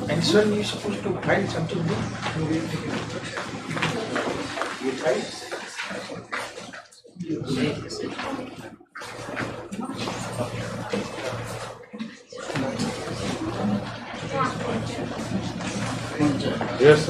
And this one you're supposed to file something new. You tried? Yes,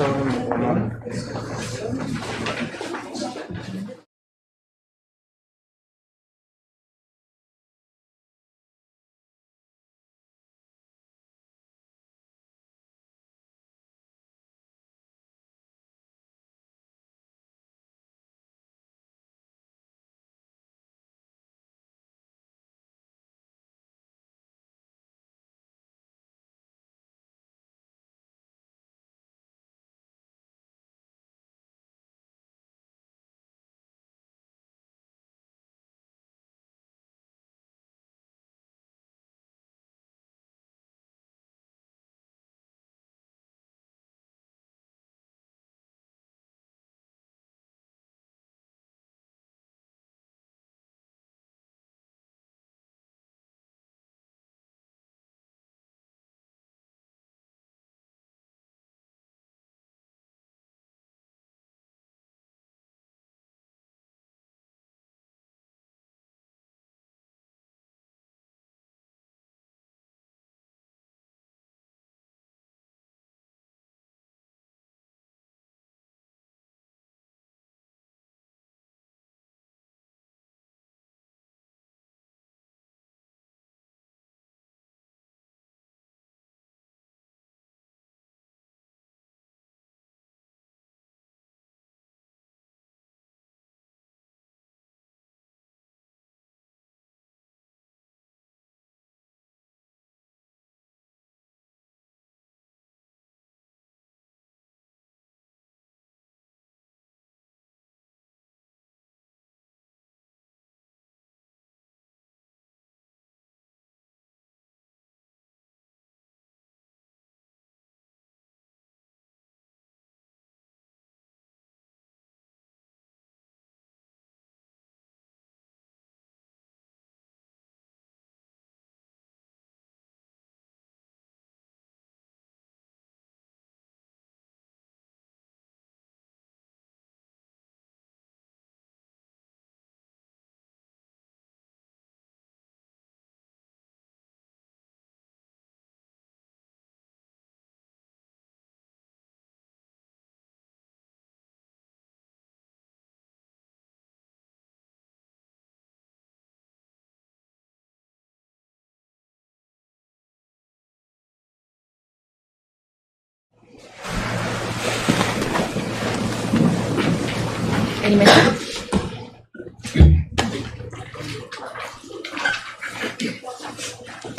Any mention?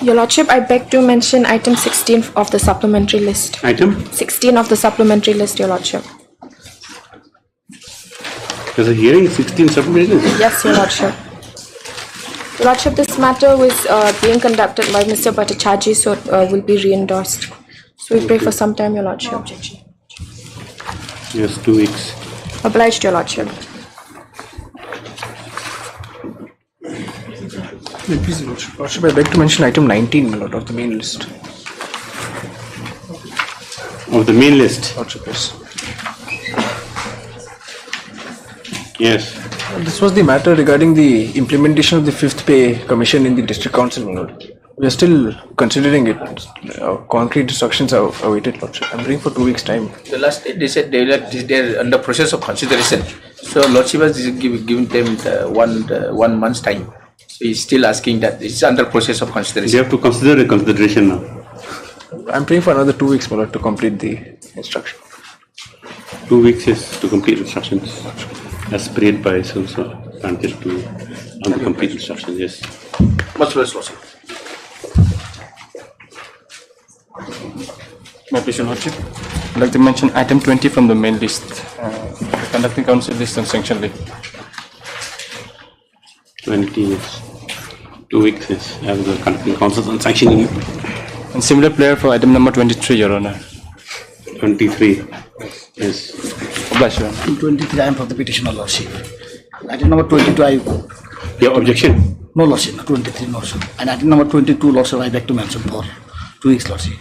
Your Lordship, I beg to mention item 16 of the supplementary list. Item? 16 of the supplementary list, Your Lordship. There's a hearing 16 supplementary. Yes, Your Lordship. Your Lordship, this matter was being conducted by Mr. Bhattacharjee, so it will be re-endorsed. So we pray for some time, Your Lordship. Yes, 2 weeks. Obliged, Your Lordship. Please, Lordship, I beg to mention item 19, my lord, of the main list. Of the main list? Lordship, yes. Yes. This was the matter regarding the implementation of the 5th pay commission in the district council, my lord. We are still considering it. Concrete instructions are awaited, Lordship. I'm bringing for 2 weeks' time. The last day they said they're under process of consideration. So Lordship has given them 1 month's time. So he's still asking that it's under process of consideration. You have to consider a consideration now. I'm praying for another 2 weeks, my lord, to complete the instruction. 2 weeks is to complete instructions. As prayed by so granted to on the complete instructions, yes. Much less, Lordship. My pleasure, Lordship. I'd like to mention item 20 from the main list. The conducting council list and sanction list. 20 yes. 2 weeks is have the conducting council on sanctioning. And similar player for item number 23, Your Honor. 23 yes. Obliged, Your Honor. 23 I am for the petitioner, Lordship. Item number 22 I Your objection? No, Lordship, 23, Lordship. And item number 22, Lordship, I beg to mention for 2 weeks, Lordship.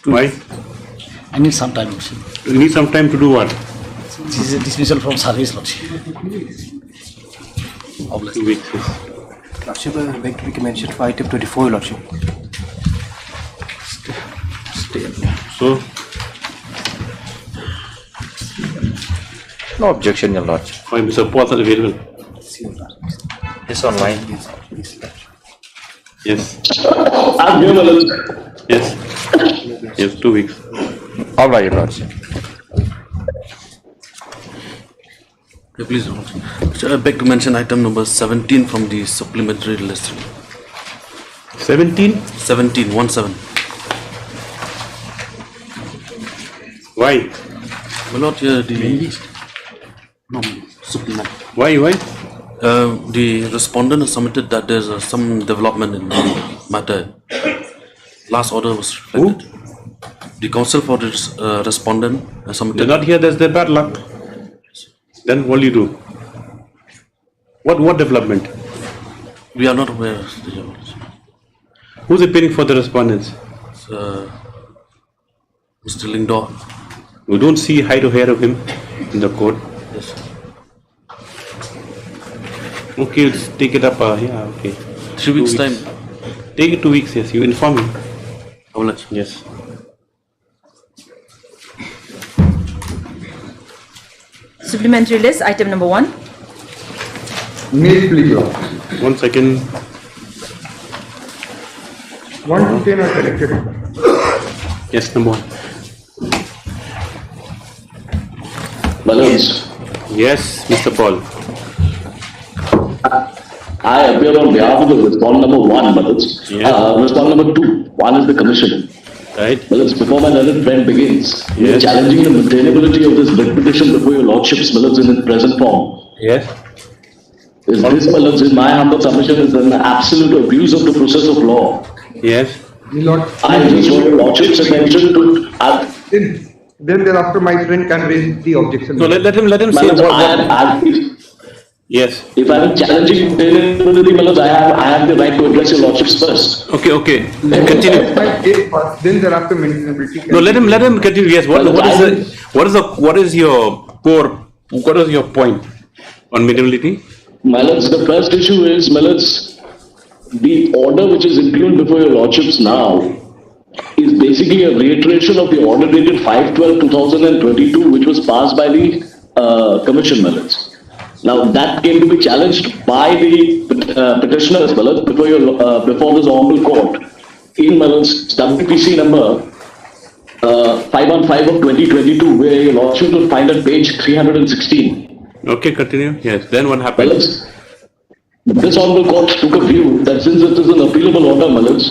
Why? I need some time, Lordship. You need some time to do what? This is a dismissal from service, Lordship. 2 weeks. Yes. Lordship, I beg to be mentioned for item 24, Your Lordship. So, No objection, Your Lordship. why Mr. Paul is available? It's online. Yes. I'm here, my lord. Yes. Yes, 2 weeks. All right, Your Lordship. Yeah, please, Your Lordship. So I beg to mention item number 17 from the supplementary list. 17? 17. Why? My lord, here the supplement. Why? The respondent has submitted that there's some development in the matter. Last order was reflected. The counsel for the respondent has They're submitted. not here, that's their bad luck. Then what do you do? What development? We are not aware. Your Lordship. Who's appearing for the respondents? Mr. Lingdor. We don't see hide or hair of him in the court. Yes. Okay, let's take it up. Yeah, okay. 3 weeks time. Take it 2 weeks, yes. You inform me. I will let you. Yes. Supplementary list, item number 1. May please, Lord. 1 second. 1 to 10 are corrected. Yes, number 1. My lords, Yes, Mr. Paul. I appear on behalf of the respondent number 1, my lords. Yeah. Respondent number 2. 1 is the commission. Right? My lords, before my learned friend begins, we are Yes. challenging the maintainability of this writ petition before your lordships, my lords, in its present form. Yes. Is this, my lords, in my humble submission, is an absolute abuse of the process of law. Yes. My Lord, I just want your lordship's attention to. then thereafter my friend can raise the objection. No, let him My say lords, what. Yes. if I am challenging maintainability, my lords, I have the right to address your lordships first. Okay. Continue. My case first, then thereafter maintainability. No, let him continue. Yes. What is your point on maintainability? My lords, the first issue is, my lords, the order which is included before your lordships now is basically a reiteration of the order dated 5/12/2022, which was passed by the commission, my lords. Now that came to be challenged by the petitioner as well as before this honorable court in, my lords, WPC number 515 of 2022, where your lordship will find at page 316. Okay, continue. Yes. Then what My happened? lords, this honorable court took a view that since it is an appealable order, my lords,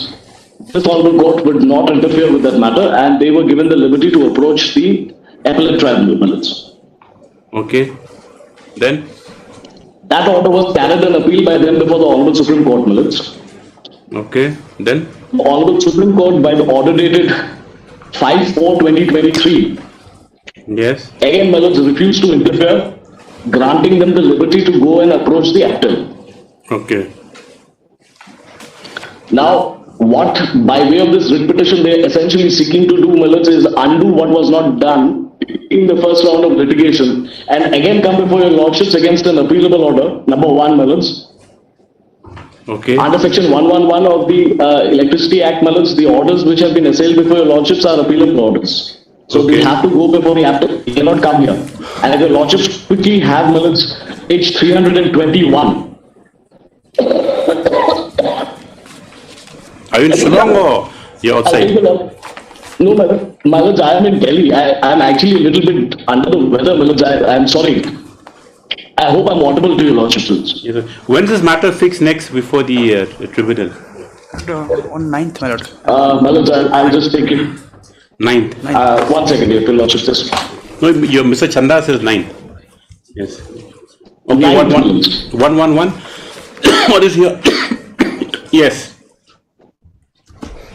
this honorable court would not interfere with that matter, and they were given the liberty to approach the appellate tribunal, my lords. Okay. Then? That order was carried and appealed by them before the Honorable Supreme Court, my lords. Okay. Then? The Honorable Supreme Court, by the order dated 5/4/2023, Yes. again, my lords, refused to interfere, granting them the liberty to go and approach the actor. Okay. Now, what by way of this writ petition they are essentially seeking to do, my lords, is undo what was not done in the first round of litigation and again come before your lordships against an appealable order, number 1, my lords. Okay. Under section 111 of the Electricity Act, my lords, the orders which have been assailed before your lordships are appealable orders. So Okay. they have to go before the actor, they cannot come here. And if your lordships quickly have, my lords, page 321. Are you in Shillong or you're outside? No, my lords, I am in Delhi. I am actually a little bit under the weather, my lords. I am sorry. I hope I'm audible to your lordships. Yes, sir. When is this matter fixed next before the tribunal? On 9th, my lord. My lords, I'll just take it. 9th. 1 second, your lordships. Just No, your Mr. Chanda says 9th. Yes. Okay, 9th. 111. What is here? Yes.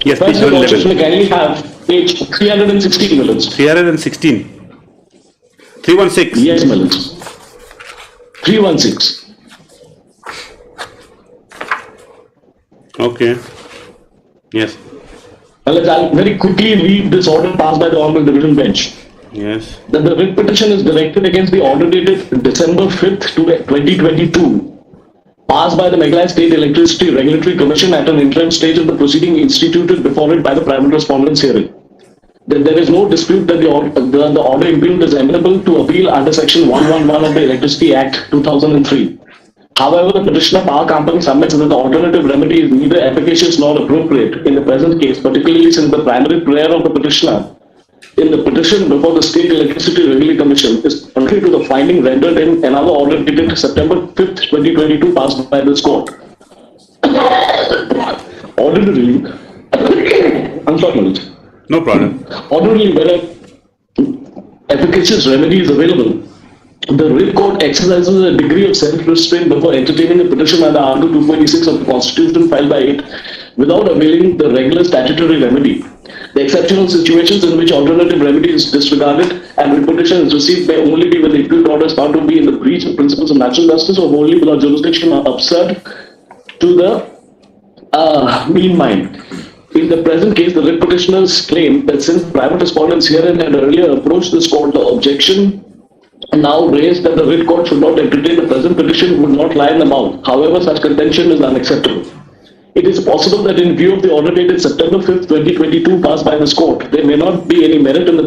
Yes, First, page your lordships 11. may kindly have page 316, my lords. 316. 316. Yes, my lords. 316. Okay. Yes. Well, I'll very quickly read this order passed by the Honorable Division Bench. Yes. That the writ petition is directed against the order dated December 5th, 2022, passed by the Meghalaya State Electricity Regulatory Commission at an interim stage of the proceeding instituted before it by the private respondents hearing. That there is no dispute that the order impugned is amenable to appeal under Section 111 of the Electricity Act 2003. However, the petitioner power company submits that the alternative remedy is neither efficacious nor appropriate in the present case, particularly since the primary prayer of the petitioner in the petition before the State Electricity Regulatory Commission is contrary to the finding rendered in another order dated September 5th, 2022, passed by this court. Ordinarily, I'm sorry, no problem. Ordinarily, when an efficacious remedy is available, the writ court exercises a degree of self-restraint before entertaining a petition under Article 226 of the Constitution filed by it without availing the regular statutory remedy. The exceptional situations in which alternative remedy is disregarded and writ petition is received may only be when the impugned order is found to be in the breach of principles of natural justice or wholly without jurisdiction or absurd to the mean mind. In the present case, the writ petitioners claim that since private respondents herein had earlier approached this court, the objection now raised that the writ court should not entertain the present petition would not lie in the mouth. However, such contention is unacceptable. It is possible that in view of the order dated September 5th, 2022 passed by this court, there may not be any merit in the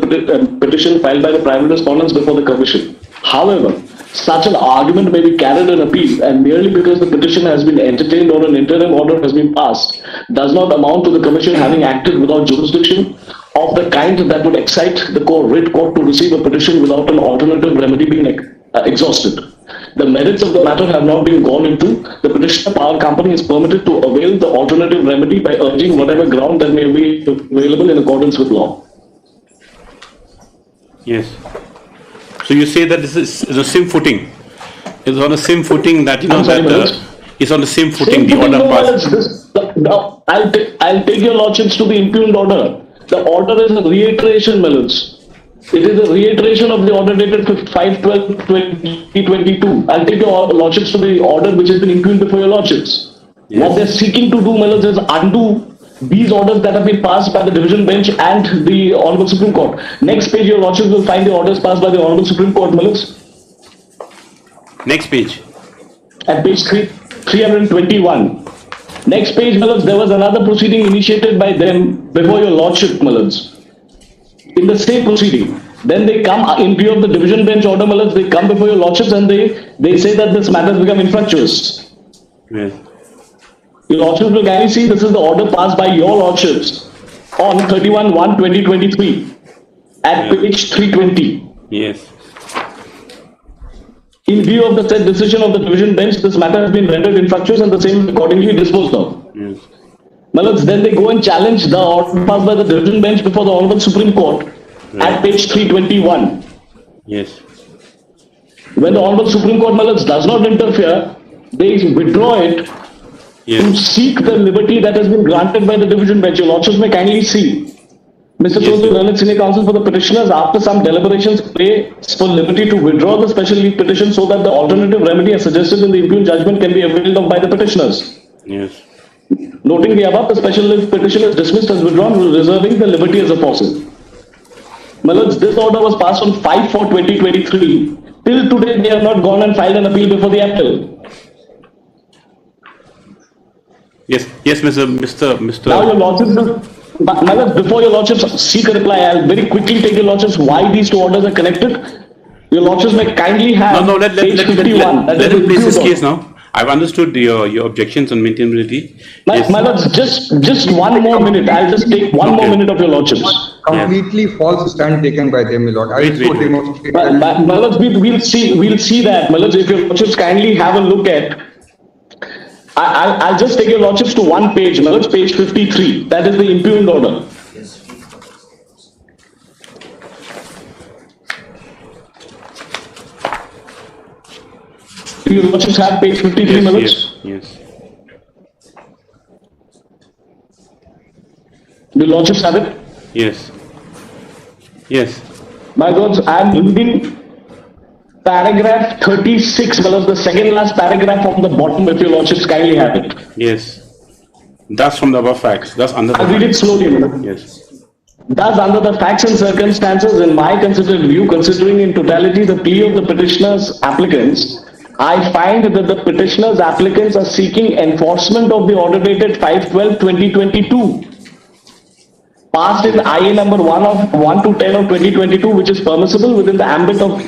petition filed by the private respondents before the commission. However, such an argument may be carried in appeal, and merely because the petition has been entertained or an interim order has been passed does not amount to the commission having acted without jurisdiction of the kind that would excite the writ court to receive a petition without an alternative remedy being exhausted. The merits of the matter have not been gone into. The petitioner power company is permitted to avail the alternative remedy by urging whatever ground that may be available in accordance with law. Yes. So you say that this is the same footing. It's on the same footing that it's on the same footing. The order passed. I'll take your lordships to the impugned order. The order is a reiteration, my lords. It is a reiteration of the order dated 5/12/2022. I'll take your lordships to the order which has been impugned before your lordships. Yes. What they're seeking to do, my lords, is undo these orders that have been passed by the division bench and the Honorable Supreme Court. Next page, your lordships will find the orders passed by the Honorable Supreme Court, my lords. Next page. At page 321. Next page, my lords, there was another proceeding initiated by them before your lordship, my lords. In the same proceeding. Then they come in view of the division bench order, my lords, they come before your lordships and they say that this matter has become infructuous. Yes. Your lordships will kindly see this is the order passed by your lordships on 31/1/2023 at page 320. Yes. In view of the said decision of the division bench, this matter has been rendered infructuous and the same accordingly disposed of. Yes. My lords, then they go and challenge the order passed by the division bench before the Honorable Supreme Court at page 321. Yes. When the Honorable Supreme Court, my lords, does not interfere, they withdraw it to seek the liberty that has been granted by the division bench. Your lordships may kindly see. Mr. Choudhury, Learned Senior Counsel for the petitioners, after some deliberations, prays for liberty to withdraw the special leave petition so that the alternative remedy as suggested in the impugned judgment can be availed of by the petitioners. Yes. Noting the above, the special leave petition is dismissed as withdrawn, reserving the liberty as aforesaid. My lords, this order was passed on 5/4/2023. Till today, they have not gone and filed an appeal before the appeal. Yes. Yes, Mr. Now, your lordships, my lords, before your lordships seek a reply, I'll very quickly take your lordships why these two orders are connected. Your lordships may kindly have let him place his case now. I've understood your objections on maintainability. My lords, just one more minute. I'll just take one more minute of your lordships. Completely false stand taken by them, my lord. I will so demonstrate. My lords, we'll see that. My lords, if your lordships kindly have a look at. I'll just take your lordships to one page, my lords, page 53. That is the impugned order. Do your lordships have page 53, my lords? Yes. Do your lordships have it? Yes. Yes. My lords, I am reading paragraph 36, well, the second last paragraph from the bottom, if your lordships kindly have it. Yes. That's from the above facts. That's under the I'll read it facts. slowly, my lord. Yes. Thus, under the facts and circumstances, in my considered view, considering in totality the plea of the petitioner's applicants, I find that the petitioner's applicants are seeking enforcement of the order dated 5/12/2022, passed in IA number 1 to 10 of 2022, which is permissible within the ambit of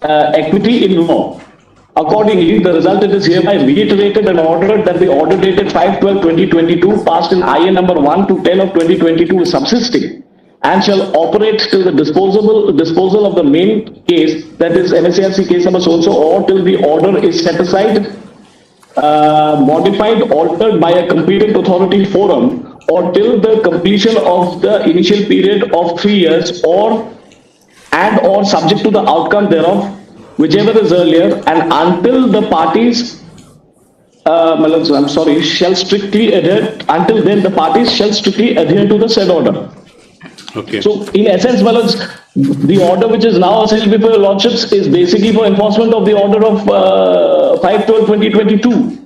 equity in law. Accordingly, the result it is hereby reiterated and ordered that the order dated 5/12/2022 passed in IA number 1 to 10 of 2022 is subsisting and shall operate till the disposal of the main case, that is MSCRC case number so-and-so, or till the order is set aside, modified, altered by a competent authority forum, or till the completion of the initial period of 3 years, or subject to the outcome thereof, whichever is earlier, and until the parties, shall strictly adhere. Until then, the parties shall strictly adhere to the said order. Okay. So, in essence, the order which is now assailed before your lordships is basically for enforcement of the order of 5/12/2022.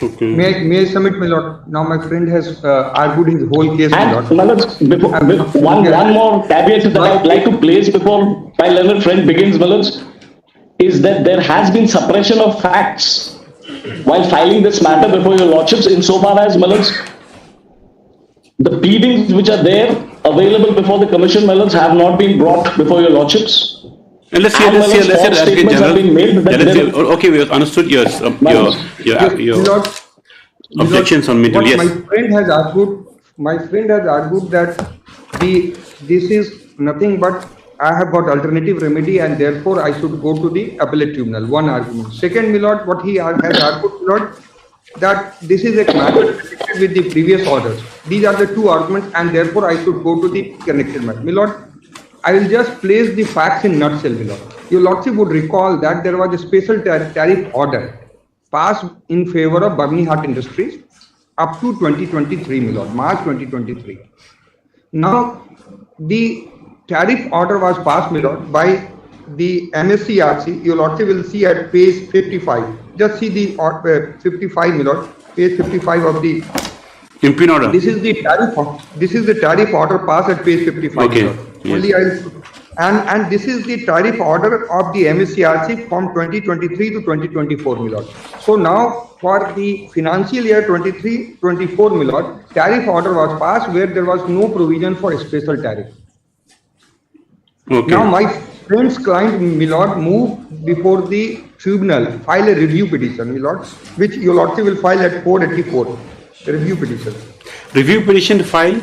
Okay. May I submit, my lord? Now my friend has argued his whole case, my lord. And one more caveat that I would like to place before my learned friend begins, is that there has been suppression of facts while filing this matter before your lordships, insofar as the pleadings which are there available before the commission, have not been brought before your lordships. And let's hear, statements have been made that okay, we have understood your objections on mental. What Yes. my friend has argued that this is nothing but I have got alternative remedy and therefore I should go to the appellate tribunal. One argument. Second, my lord, what he has argued, my lord, that this is a matter connected with the previous orders. These are the two arguments and therefore I should go to the connected matter. My lord, I will just place the facts in nutshell, my lord. Your lordship would recall that there was a special tariff order passed in favor of Birmingham Heart Industries up to 2023, my lord, March 2023. Now, the tariff order was passed, my lord, by the MSCRC. Your lordship will see at page 55. Just see the 55, my lord, page 55 of the impugn order. This is the tariff order passed at page 55. Okay. Yes. And this is the tariff order of the MSCRC from 2023 to 2024, my lord. So now for the financial year 23-24, my lord, tariff order was passed where there was no provision for a special tariff. Okay. Now my friend's client, my lord, moved before the tribunal, file a review petition, my lord, which your lordship will file at 484. Review petition. Review petition file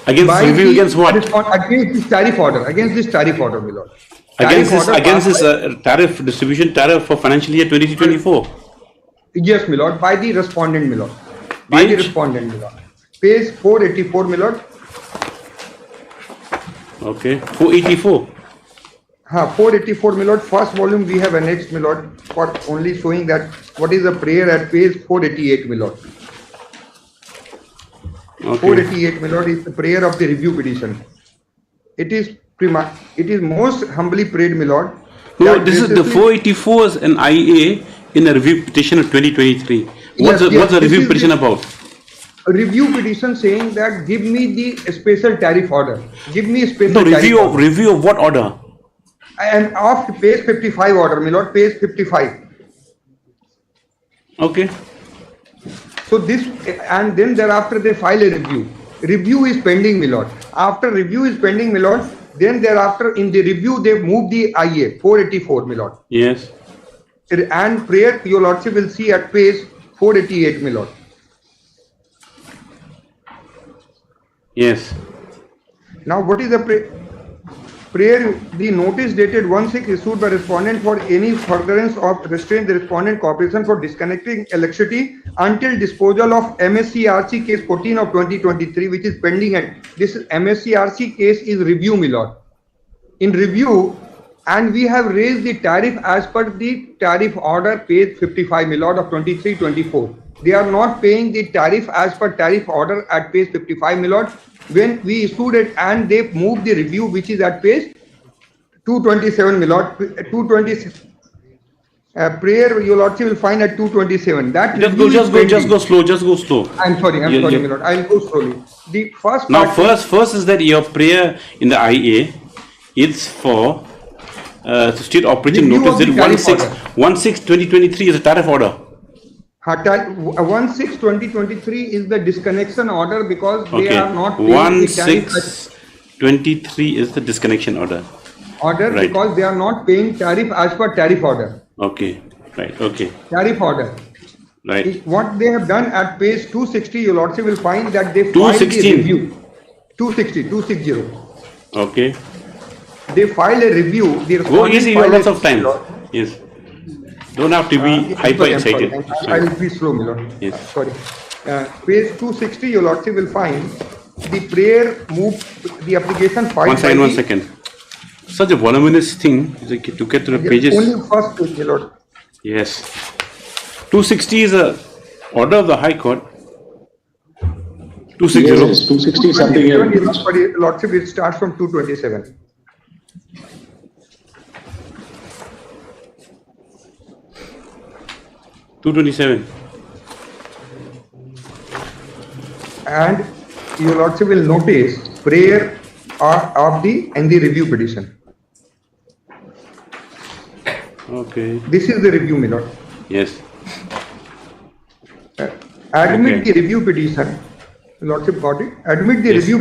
against review against what? Against this tariff order. Against this tariff order, my lord. Against this tariff distribution tariff for financial year 2024. Yes, my lord. By the respondent, my lord. By the respondent, my lord. Page 484, my lord. Okay, 484. 484, my lord. First volume we have annexed, my lord, for only showing that what is the prayer at page 488, my lord. Okay. 488, my lord, is the prayer of the review petition. It is most humbly prayed, my lord. No, this is the 484 is an IA in a review petition of 2023. What's the review petition about? A review petition saying that give me the special tariff order. Give me a special review of what order? And of page 55 order, my lord, page 55. Okay. So this, and then thereafter they file a review. Review is pending, my lord. After review is pending, my lord, then thereafter in the review they move the IA 484, my lord. Yes. And prayer, your lordship will see at page 488, my lord. Yes. Now what is the prayer? The notice dated 1/6 issued by respondent for any furtherance of restraint the respondent corporation for disconnecting electricity until disposal of MSCRC case 14 of 2023, which is pending, and this MSCRC case is review, my lord. In review, and we have raised the tariff as per the tariff order page 55, my lord, of 23-24. They are not paying the tariff as per tariff order at page 55, my lord. When we issued it and they moved the review, which is at page 227, my lord, 226. Prayer, your lordship will find at 227. That Just review is pending. go slow. I'm sorry, my lord. I'll go slowly. The first Now, part first is that your prayer in the IA, it's for state operation Review notice of the tariff 16/2023 is a tariff order. 16/2023 is the disconnection order because they Okay, are not paying the tariff 16/23 is the disconnection order. Right. Because they are not paying tariff as per tariff order. Okay, right, okay, Tariff order. right. What they have done at page 260, your lordship will find that they filed the 216. review. 260. Okay. They filed a review. The Go respondent easy, you have filed lots of time. Yes. Don't have to be hyper excited. I will be slow, my lord. Yes. Sorry. Page 260, your lordship will find the prayer moved, the application filed One second. Such a voluminous thing to get to the pages. Only first page, my lord. Yes. 260 is a order of the High Court. 260. Yes, 260 something else. Your lordship, it starts from 227. $227. And your lordship will notice prayer of the review petition. Okay. This is the review, my lord. Yes. Admit the review petition. Lordship got it. Admit the review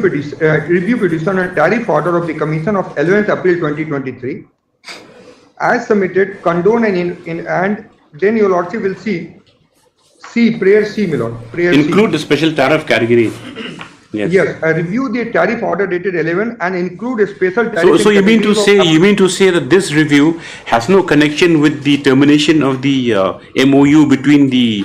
petition and tariff order of the Commission of 11th April 2023 as submitted, condone and then your lordship will see prayer C, my lord. Prayer Include C. the special tariff category. Yes. Yes. Review the tariff order dated 11 and include a special tariff. So you mean to say that this review has no connection with the termination of the MOU between these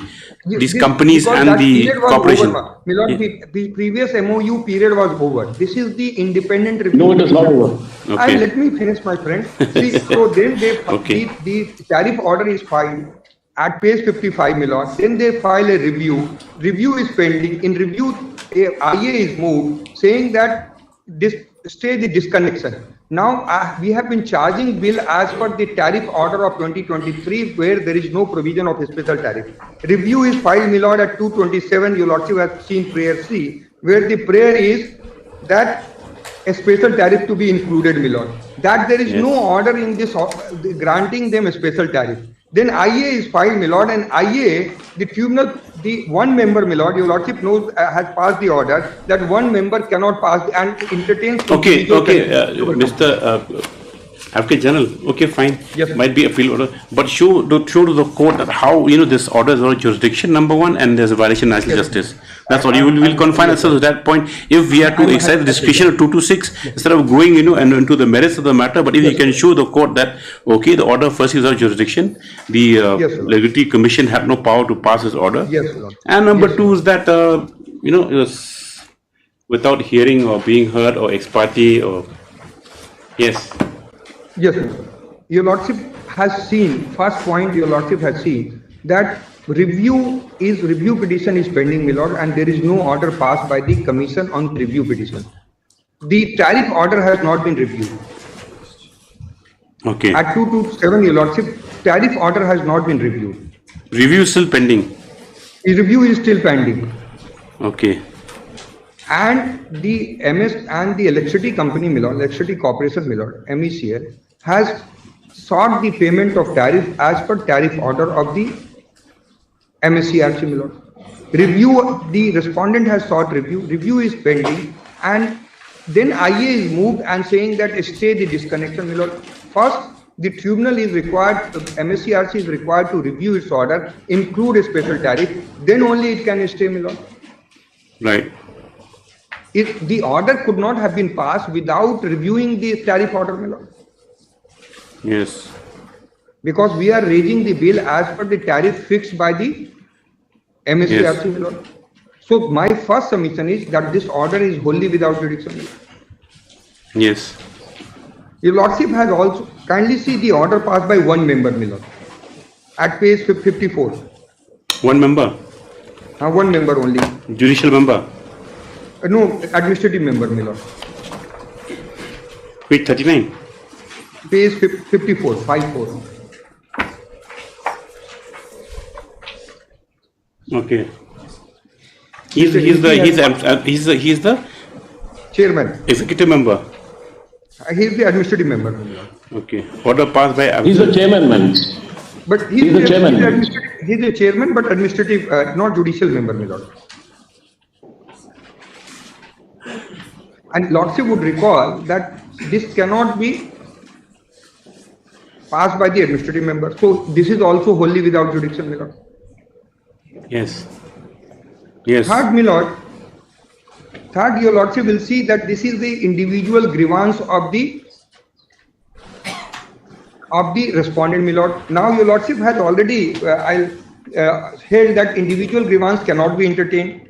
companies and the corporation? My lord, the previous MOU period was over. This is the independent review. No, it is not over. Okay. Let me finish, my friend. See, so then Okay. the tariff order is filed at page 55, my lord. Then they file a review. Review is pending. In review, IA is moved saying that stay the disconnection. Now we have been charging bill as per the tariff order of 2023 where there is no provision of a special tariff. Review is filed, my lord, at 227. Your lordship has seen prayer C where the prayer is that a special tariff to be included, my lord. That there is no order in this granting them a special tariff. Then IA is filed, my lord, and IA, the tribunal, the one member, my lord, your lordship knows, has passed the order that one member cannot pass and entertains. Okay, Mr. Advocate General, okay, fine. Yes. Might be appeal order, but show to the court that how this order is out of jurisdiction, number one, and there's a violation of national justice. That's what you will confine ourselves to that point. If we are to exercise the discretion of 226 instead of going and into the merits of the matter, but if you can show the court that okay, the order first is out of jurisdiction, the Legality Commission had no power to pass this order. Yes, Lord. And number two is that it was without hearing or being heard or ex parte or yes. Yes, sir. Your lordship has seen, first point your lordship has seen that review petition is pending, my lord, and there is no order passed by the commission on review petition. The tariff order has not been reviewed. Okay. At 227, your lordship, tariff order has not been reviewed. Review is still pending. The review is still pending. Okay. And the MS and the electricity company, my lord, electricity corporation, my lord, MECL, has sought the payment of tariff as per tariff order of the MSCRC, my lord. Review, the respondent has sought review. Review is pending, and then IA is moved and saying that stay the disconnection, my lord. First, the tribunal is required, MSCRC is required to review its order, include a special tariff, then only it can stay, my lord. Right. If the order could not have been passed without reviewing the tariff order, my lord. Yes. Because we are raising the bill as per the tariff fixed by the MSCRC, my lord. So my first submission is that this order is wholly without jurisdiction. Yes. Your lordship has also kindly see the order passed by one member, my lord, at page 54. One member. One member only. Judicial member. No, administrative member, my lord. Page 39. Page 54, 54. Okay. He's the chairman. executive member. He is the administrative member, my lord. Okay. Order passed by. He's the chairman, man. But He's the chairman. He's the chairman, but administrative, not judicial member, my lord. And Lordship would recall that this cannot be passed by the administrative member. So this is also wholly without jurisdiction, my lord. Yes. Yes. Third, my lord. Third, your lordship will see that this is the individual grievance of the respondent, my lord. Now your lordship has already held that individual grievance cannot be entertained.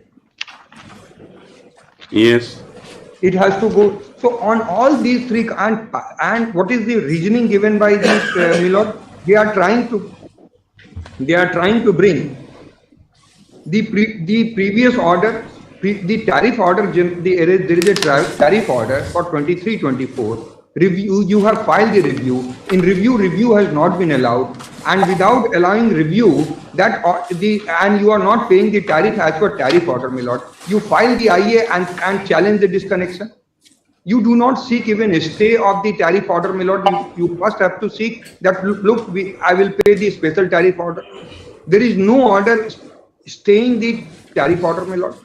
Yes. It has to go. So on all these three, and what is the reasoning given by this, my lord? They are trying to bring the previous order, the tariff order. There is a tariff order for 23-24. Review. You have filed the review. In review has not been allowed, and without allowing review, and you are not paying the tariff as per tariff order, my lord. You file the IA and challenge the disconnection. You do not seek even a stay of the tariff order, my lord. You first have to seek that, look, I will pay the special tariff order. There is no order staying the tariff order, my lord.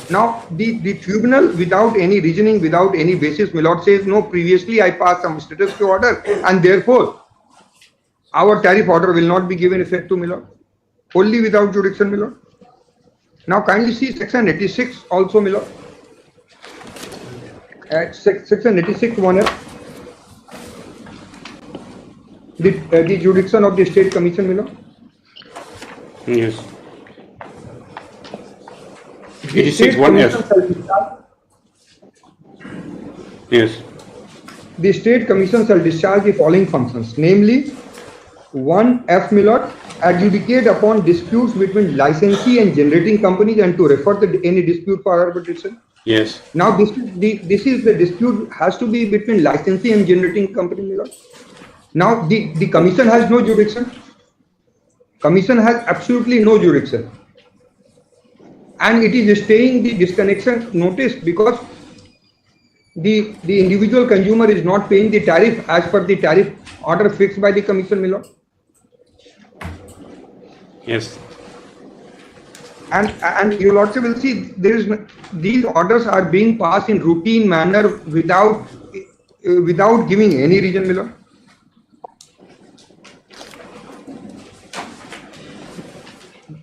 Now, the tribunal, without any reasoning, without any basis, my lord, says, no, previously I passed some status quo order, and therefore, our tariff order will not be given effect to, my lord. Only without jurisdiction, my lord. Now, kindly see section 86 also, my lord. Section 86 1F. The jurisdiction of the State Commission, my lord. Yes. 86 1F. Yes. The State Commission shall discharge the following functions, namely, 1F, my lord, adjudicate upon disputes between licensee and generating companies and to refer to any dispute for arbitration. Yes. Now, this is the dispute has to be between licensee and generating company, my lord. Now, the commission has no jurisdiction. Commission has absolutely no jurisdiction. And it is staying the disconnection notice because the individual consumer is not paying the tariff as per the tariff order fixed by the commission, my lord. Yes. And your lordship will see these orders are being passed in routine manner without giving any reason, my lord.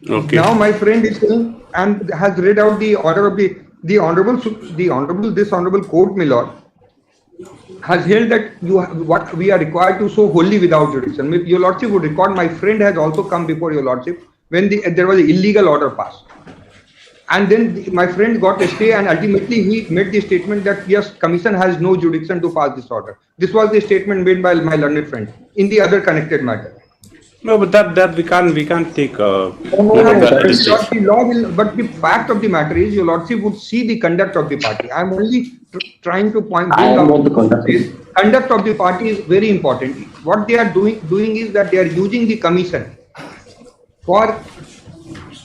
Okay. Now my friend is saying and has read out the order of the honorable court, my lord, has held that what we are required to show wholly without jurisdiction. Your lordship would record my friend has also come before your lordship when there was an illegal order passed. And then my friend got a stay and ultimately he made the statement that yes, commission has no jurisdiction to pass this order. This was the statement made by my learned friend in the other connected matter. No, but that we can't take. But the fact of the matter is, your lordship would see the conduct of the party. I am only trying to point out the conduct of the party is very important. What they are doing is that they are using the commission for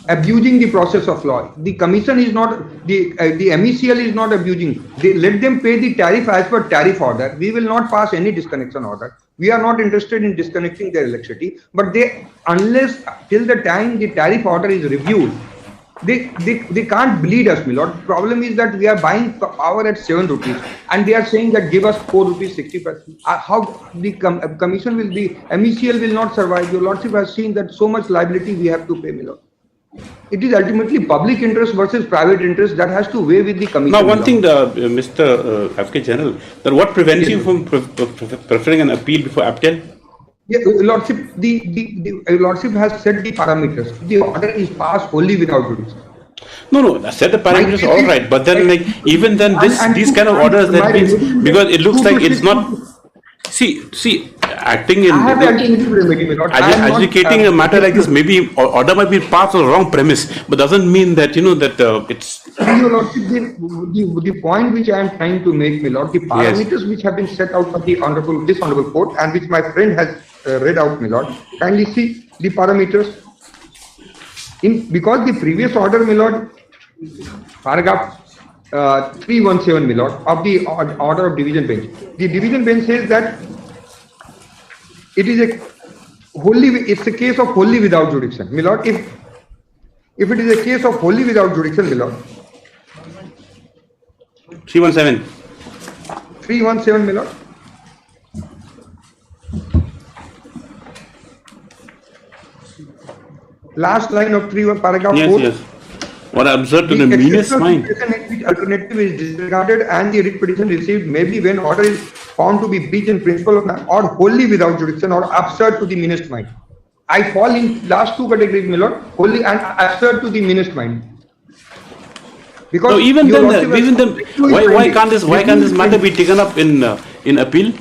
abusing the process of law. The commission is not the MECL is not abusing. They let them pay the tariff as per tariff order. We will not pass any disconnection order. We are not interested in disconnecting their electricity, but unless till the time the tariff order is reviewed, they can't bleed us, my lord. Problem is that we are buying power at 7 rupees and they are saying that give us 4 rupees 60 paise. How the commission will be, MECL will not survive. Your lordship has seen that so much liability we have to pay, my lord. It is ultimately public interest versus private interest that has to weigh with the commission. Now, one thing, Mr. Advocate General, that what prevents you from preferring an appeal before appeal? Yeah, lordship, the lordship has set the parameters. The order is passed only without jurisdiction. No, set the parameters all right, but then like even then these kind of orders that means because it looks like it's not. See, acting in adjudicating a matter like this, maybe order might be passed on the wrong premise, but doesn't mean that it's. The point which I am trying to make, my lord, the parameters which have been set out by this honorable court and which my friend has read out, my lord. Kindly see the parameters. because the previous order, my lord, paragraph 317, my lord, of the order of division bench. The division bench says that it's a case of wholly without jurisdiction, my lord. If it is a case of wholly without jurisdiction, my lord. 317. 317, my lord. Last line of paragraph 4. Yes. What I observed to the meanest mind. Which alternative is disregarded and the writ petition received may be when order is found to be breach in principle of or wholly without jurisdiction or absurd to the meanest mind. I fall in last two categories, my lord, wholly and absurd to the meanest mind. Because so even then, why can't this matter be taken up in appeal?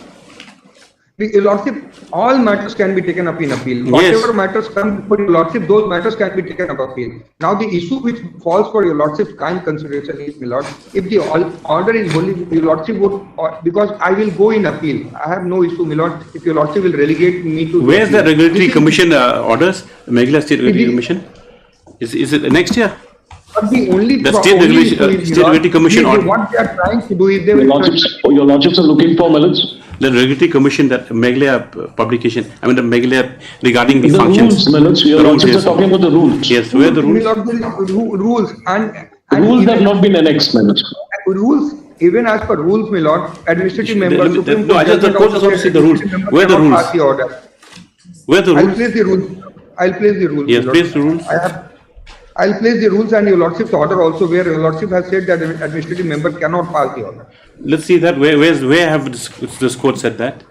Your lordship, all matters can be taken up in appeal. Whatever matters come before your lordship, those matters can be taken up appeal. Now the issue which falls for your lordship's kind consideration is, my lord, if the order is wholly, your lordship would, because I will go in appeal. I have no issue, my lord, if your lordship will relegate me to. Where's the regulatory commission orders? The Meghalaya State Regulatory Commission? Is it next year? But the only State Regulatory Commission order. What they are trying to do is they will. Your lordships are looking for, my lords. The regulatory commission, that Meghalaya publication, I mean the Meghalaya regarding the functions. Rules, your lordships are talking about the rules. Yes, where are the rules? Rules and rules have not been annexed, my lords. Rules, even as per rules, my lord, administrative members. No, I just the court has also said the rules. Where are the rules? Where are the rules? I'll place the rules. Yes, place the rules. I'll place the rules and your lordship's order also, where your lordship has said that administrative member cannot pass the order. Let's see that. Where have this court said that?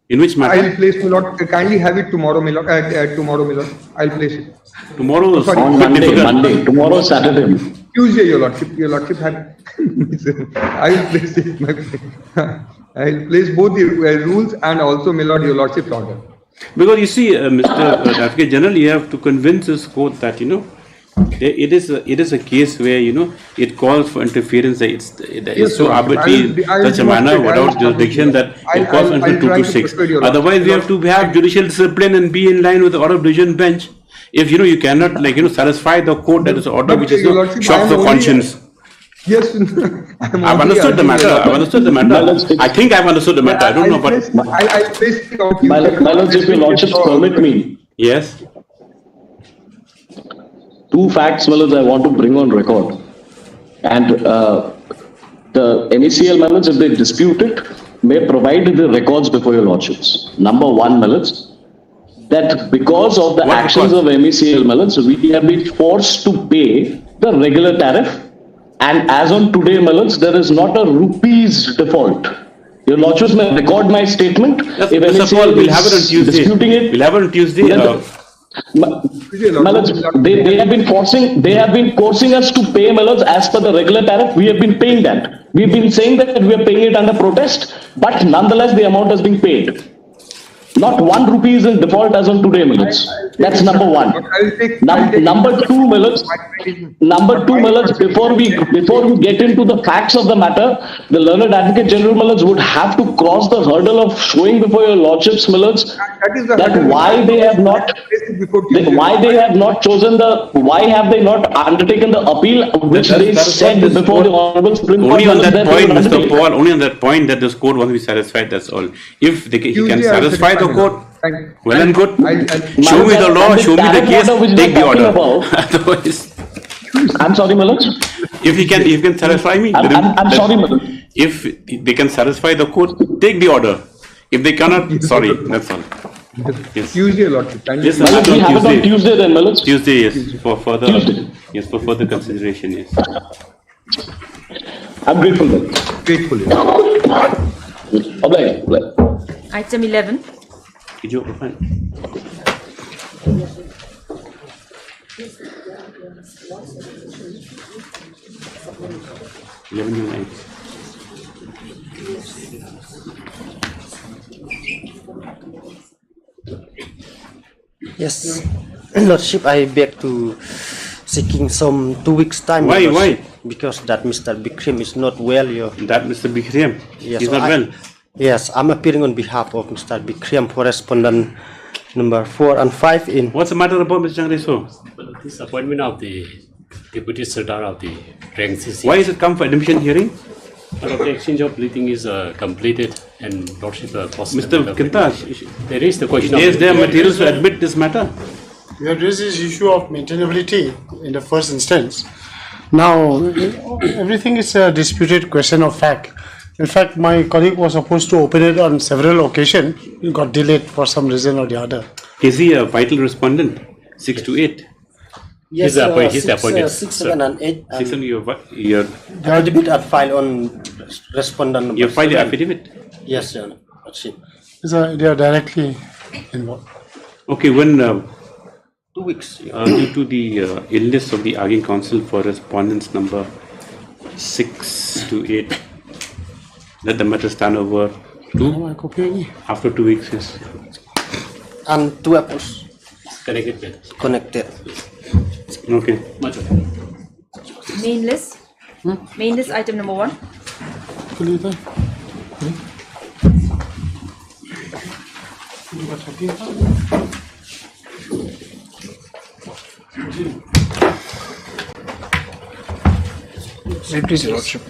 In which matter? I'll place, my lord. Kindly have it tomorrow, my lord. Tomorrow, my lord. I'll place it. Tomorrow is on Monday. Tomorrow is Saturday. Tuesday, your lordship. Your lordship had. I'll place it. I'll place both the rules and also, my lord, your lordship's order. Because you see, Mr. Advocate General, you have to convince this court that it is a case where it calls for interference. It's so arbitrary, such a manner without jurisdiction that it calls under 226. Otherwise, we have to have judicial discipline and be in line with the order of division bench. If you cannot satisfy the court that is order which is shocks the conscience. Yes, I've understood the matter. I think I've understood the matter. I don't know, but I'll place it out. My lords, if your lordships permit me. Yes. Two facts, my lords, I want to bring on record. And the MECL, my lords, if they dispute it, may provide the records before your lordships. Number one, my lords, that because of the actions of MECL, my lords, we have been forced to pay the regular tariff. And as on today, my lords, there is not a rupees default. Your lordships may record my statement. Yes, if MECL we'll have it on Tuesday. Disputing it, we'll have it on Tuesday. They have been forcing us to pay, my lords, as per the regular tariff. We have been paying that. We've been saying that we are paying it under protest, but nonetheless the amount has been paid. Not 1 rupee is in default as on today, my lords. That's number one. Number two, my lords. Before we get into the facts of the matter, the learned Advocate General, my lords, would have to cross the hurdle of showing before your lordships, my lords, that why they have not undertaken the appeal which they said before the Honorable Supreme Court. Only on that point, Mr. Paul, only on that point that this court wants to be satisfied, that's all. If he can satisfy the court, well and good. Show me the law, show me the case, take the order. Otherwise, I'm sorry, my lords. If he can satisfy me, I'm sorry, my lords. If they can satisfy the court, take the order. If they cannot, sorry, that's all. Yes. Tuesday, Lord. Yes, we have it on Tuesday then, my lords. Tuesday, yes, for further consideration, yes. I'm grateful then. Grateful. Item 11. Did you open? Yes, Lordship, I beg to seeking some 2 weeks time. Why? Because that Mr. Bikram is not well. That Mr. Bikram? Yes, he's not well? Yes, I'm appearing on behalf of Mr. Bikram for respondent number 4 and 5 in. What's the matter about Mr. Jangreso? this appointment of the Deputy Secretary of the rank CC. Why is it come for admission hearing? The exchange of briefing is completed and Lordship Mr. Kintash, there is the question is there materials to admit this matter? We have raised this issue of maintainability in the first instance. Now, everything is a disputed question of fact. In fact, my colleague was supposed to open it on several occasions. It got delayed for some reason or the other. Is he a vital respondent? 6 to 8? Yes, he's appointed. 6, 7 and 8. 6 and your The affidavit are filed on respondent number you filed the 7. affidavit? Yes, Your Honor. Lordship. They are directly involved. Okay, when 2 weeks. due to the illness of the arguing counsel for respondents number 6 to 8, let the matter stand over after 2 weeks. Yes. And 2 apples Connected. connected. Okay. Much okay. Main list. Main list item number 1. Please, Your Lordship.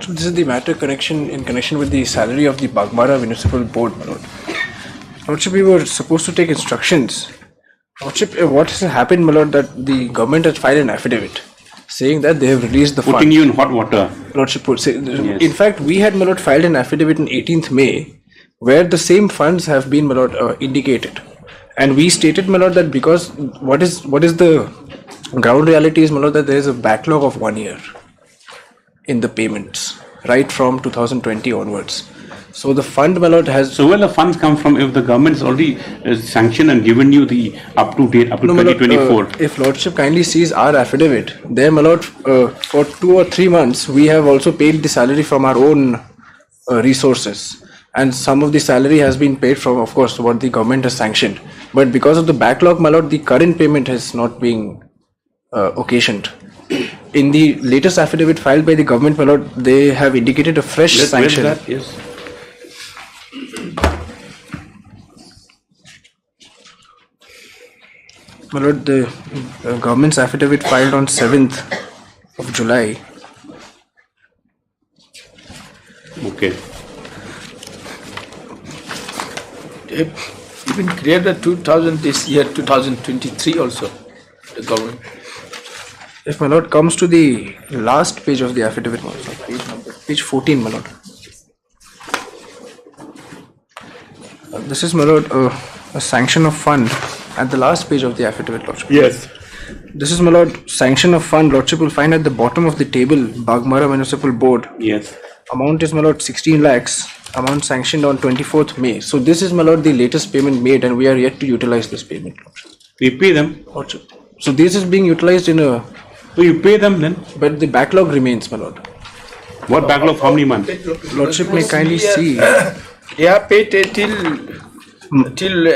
So this is the matter in connection with the salary of the Bagmara Municipal Board, my lord. Lordship, we were supposed to take instructions. Lordship, what has happened, my lord, that the government has filed an affidavit saying that they have released the Putting funds. you in hot water. Lordship, in fact, we had, my lord, filed an affidavit on 18th May where the same funds have been, my lord, indicated. And we stated, my lord, that because what is the ground reality is, my lord, that there is a backlog of 1 year in the payments right from 2020 onwards. So the fund, my lord, has... So where the funds come from if the government has already sanctioned and given you the up to date, up to 2024? If Lordship kindly sees our affidavit, there, my lord, for 2 or 3 months, we have also paid the salary from our own resources. And some of the salary has been paid from, of course, what the government has sanctioned. But because of the backlog, my lord, the current payment has not been occasioned. In the latest affidavit filed by the government, my lord, they have indicated a fresh sanction. Where's that? Yes. My lord, the government's affidavit filed on 7th of July. Okay. They've even created 2000 this year, 2023 also, the government. If my lord comes to the last page of the affidavit, my lord, page 14, my lord. This is, my lord, a sanction of fund at the last page of the affidavit, lordship. Yes. This is, my lord, sanction of fund, lordship will find at the bottom of the table, Bagmara Municipal Board. Yes. Amount is, my lord, 16 lakhs. Amount sanctioned on 24th May. So this is, my lord, the latest payment made and we are yet to utilize this payment, lordship. We pay them. Lordship. So this is being utilized in a... So you pay them then? But the backlog remains, my lord. What backlog? How many months? Lordship may kindly see. They are paid till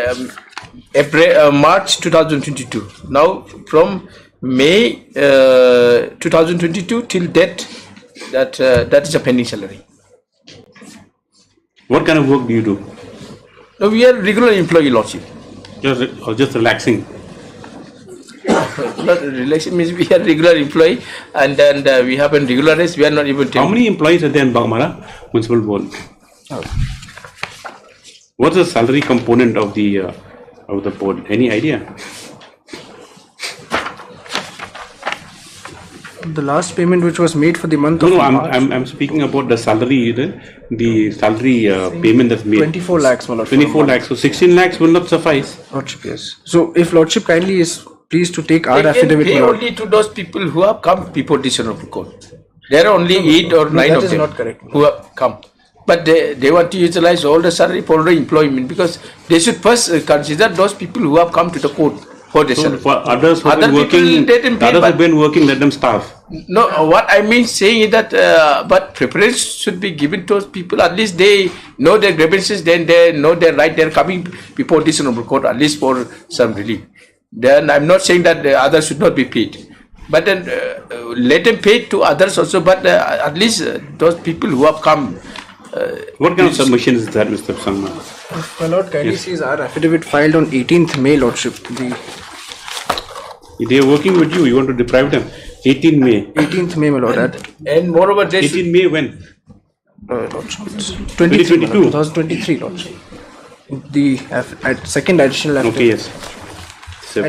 April, March 2022. Now from May 2022 till date, that is a pending salary. What kind of work do you do? No, we are regular employee, lordship. Just relaxing. Relaxing means we are regular employee, and then we have a regular race. We are not even. How many employees are there in Bagmara Municipal Board? What's the salary component of the board? Any idea? The last payment which was made for the month of March. I'm speaking about the salary, the salary payment that's made. 24 lakhs, my lord. 24 lakhs. So 16 lakhs will not suffice. Lordship, yes. So if Lordship kindly is pleased to take our affidavit, pay only to those people who have come before this honorable court. There are only 8 or 9 of them. That is not correct. Who have come. But they want to utilize all the salary for the employment because they should first consider those people who have come to the court for the salary. For others who have been working, let them starve. No, what I mean saying is that but preference should be given to those people. At least they know their grievances, then they know their right. They're coming before this honorable court at least for some relief. Then I'm not saying that the others should not be paid. But then let them pay to others also, but at least those people who have come. What kind of submission is that, Mr. Sangma? My lord kindly sees our affidavit filed on 18th May, lordship. They are working with you. You want to deprive them. 18 May. 18th May, my lord. And moreover, they 18 May when? Lordship, 2022. 2023, lordship. The second additional affidavit. Okay, yes. So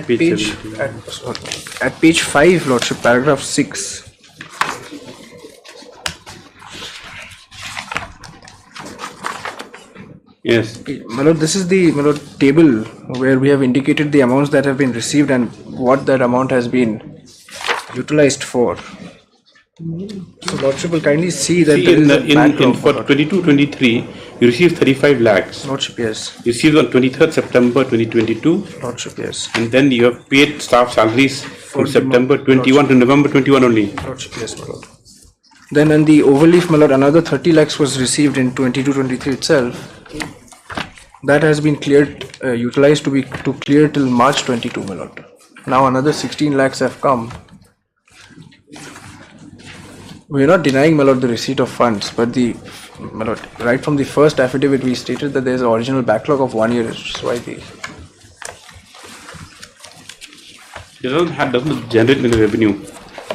At page 5, lordship, paragraph 6. Yes. My lord, this is the table where we have indicated the amounts that have been received and what that amount has been utilized for. So lordship will kindly see that there is a backlog, for 22-23, you received 35 lakhs. Lordship, yes. You received on 23rd September 2022. Lordship, yes. And then you have paid staff salaries from September 21 to November 21 only. Lordship, yes, my lord. Then in the overleaf, my lord, another 30 lakhs was received in 22-23 itself. That has been cleared, utilized to clear till March 22, my lord. Now another 16 lakhs have come. We are not denying, my lord, the receipt of funds, but my lord, right from the first affidavit, we stated that there is an original backlog of 1 year. That's why It doesn't generate any revenue,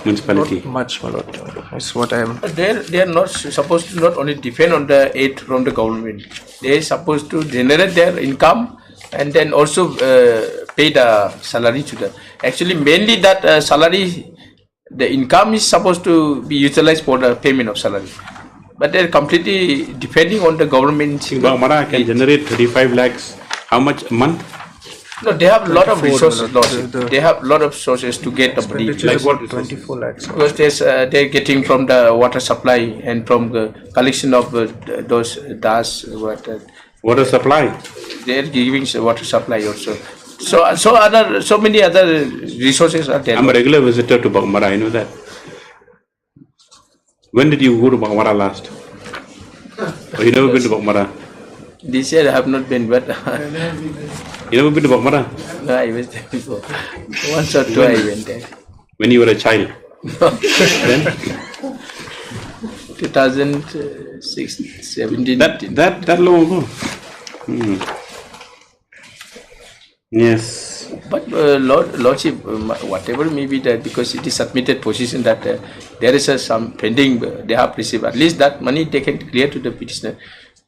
municipality. Not much, my lord. That's what I am. They are not supposed to not only depend on the aid from the government. They are supposed to generate their income and then also pay the salary to them. Actually, mainly that salary, the income is supposed to be utilized for the payment of salary. But they're completely depending on the government. Bagmara can generate 35 lakhs. How much a month? No, they have a lot of resources. They have a lot of sources to get the money. Like what? 24 lakhs. Because they're getting from the water supply and from the collection of those das water. Water supply. They're giving water supply also. So many other resources are there. I'm a regular visitor to Bagmara. I know that. When did you go to Bagmara last? Or you never been to Bagmara? This year I have not been, but you never been to Bagmara? No, I was there before. Once or twice I went there. When you were a child? Then? 2016, 17. That long ago? Yes. But Lordship, whatever may be that, because it is submitted position that there is some pending, they have received at least that money they can clear to the petitioner.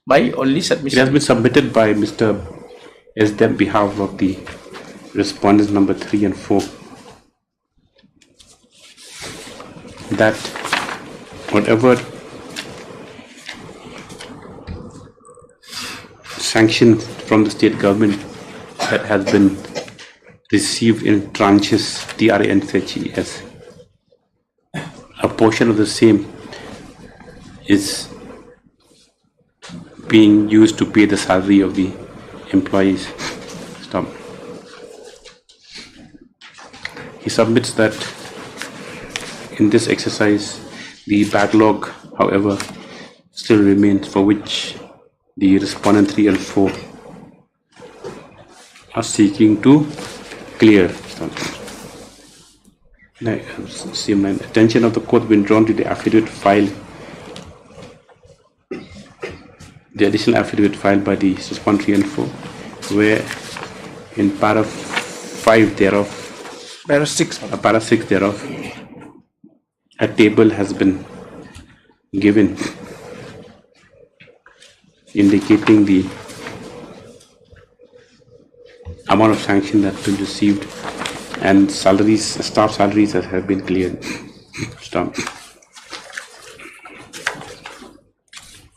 My only submission. It has been submitted by Mr. S. behalf of the respondents number 3 and 4. That whatever sanction from the state government that has been received in tranches, TRNCHES, a portion of the same is being used to pay the salary of the employees. Stop. He submits that in this exercise, the backlog, however, still remains, for which the respondent 3 and 4 are seeking to clear. Now, see, my attention of the court been drawn to the affidavit filed, the additional affidavit filed by the respondent 3 and 4, where in para 5 thereof, para 6 thereof, a table has been given indicating the amount of sanction that has been received and salaries, staff salaries that have been cleared. Stop.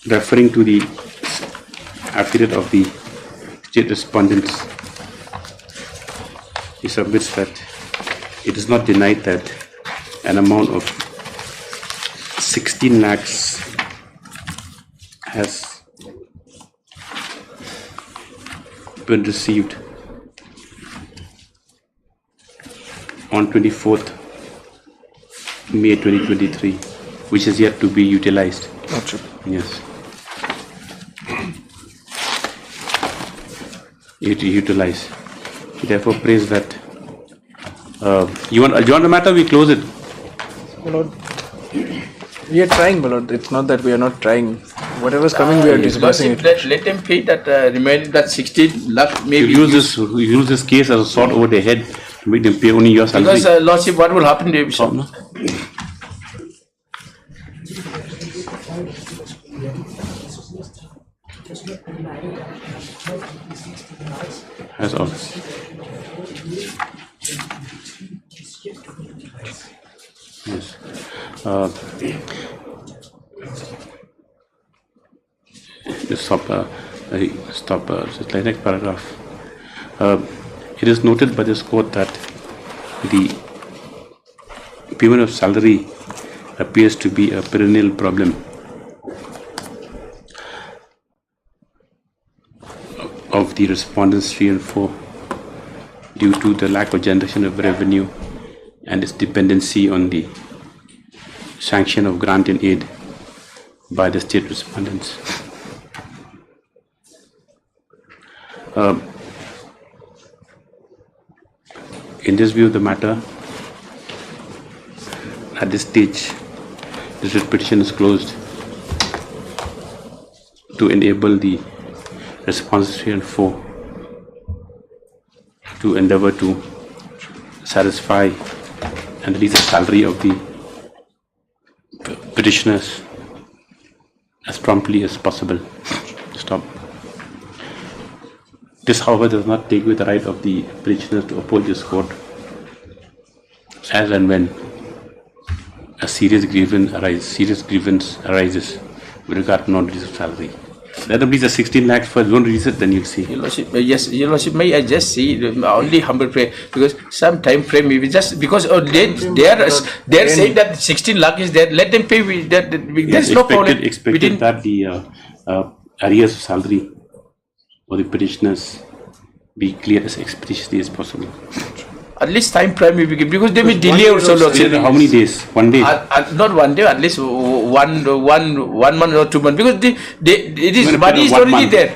Referring to the affidavit of the state respondents, he submits that it is not denied that an amount of 16 lakhs has been received on 24th May 2023, which is yet to be utilized. Gotcha. Yes. Utilize. He therefore prays that you want the matter, we close it. My lord, we are trying, my lord. It's not that we are not trying. Whatever's coming, we are disbursing it. Let them pay that remaining that 16 lakh maybe. You use this case as a sword over their head We didn't pay only your salary. Because Lordship, what will happen to you? No. That's all. Yes. Stop. Just like next paragraph. It is noted by this court that the payment of salary appears to be a perennial problem of the respondents 3 and 4 due to the lack of generation of revenue and its dependency on the sanction of grant and aid by the state respondents. In this view of the matter, at this stage, this petition is closed to enable the responses 3 and 4 to endeavor to satisfy and release the salary of the petitioners as promptly as possible. Stop. This, however, does not take away the right of the petitioners to oppose this court as and when a serious grievance arises with regard to non-release of salary. Let them release the 16 lakhs first, don't release it, then you'll see. Your Lordship, yes, Your Lordship, may I just see only humble prayer, because some time frame, maybe just because they are saying that 16 lakh is there, let them pay. There's no problem. Expected that the arrears of salary for the petitioners be clear as expeditiously as possible. At least time frame will be given, because they may delay also. How many days? 1 day? Not 1 day, at least one month or 2 months, because money is already there.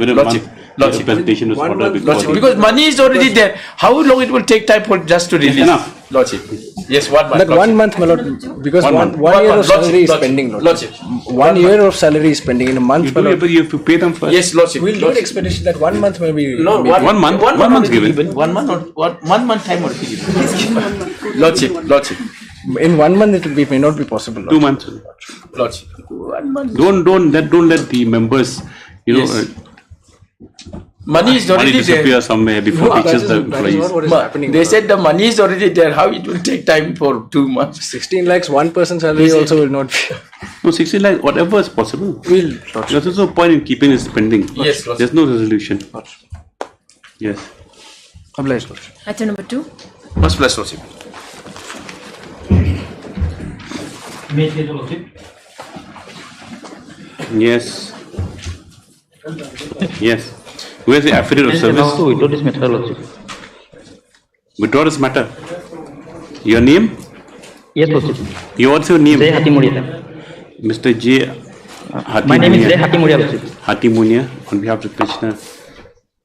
Lordship. Presentation was ordered because money is already there. How long it will take time for just to release? Lordship. Yes, 1 month. That 1 month, my lord, because one year of salary is pending. Lordship. 1 year of salary is pending in a month. You have to pay them first. Yes, Lordship. We'll do an expedition that 1 month may be. No, maybe. 1 month. 1 month given. 1 month or 1 month time already given. Lordship. In 1 month it may not be possible. Lordship. 2 months. Lordship. 1 month. Don't let the members, money is already disappear there. somewhere before teachers the employees. They said the money is already there. How it will take time for 2 months? 16 lakhs, 1 person's salary also will not be. No, 16 lakhs, whatever is possible. There's also no point in keeping it pending. Yes, there's no resolution. Yes. Obliged. Item number 2. First plus Lordship. Yes. Yes. Where's the affidavit of service? Withdraw this matter, Lordship. Withdraw this matter. Your name? Yes, Lordship. What's your name? J. Hatimuria. Mr. J. Hatimuria. My name is J. Hatimuria, Lordship. Hatimuria, on behalf of the petitioner,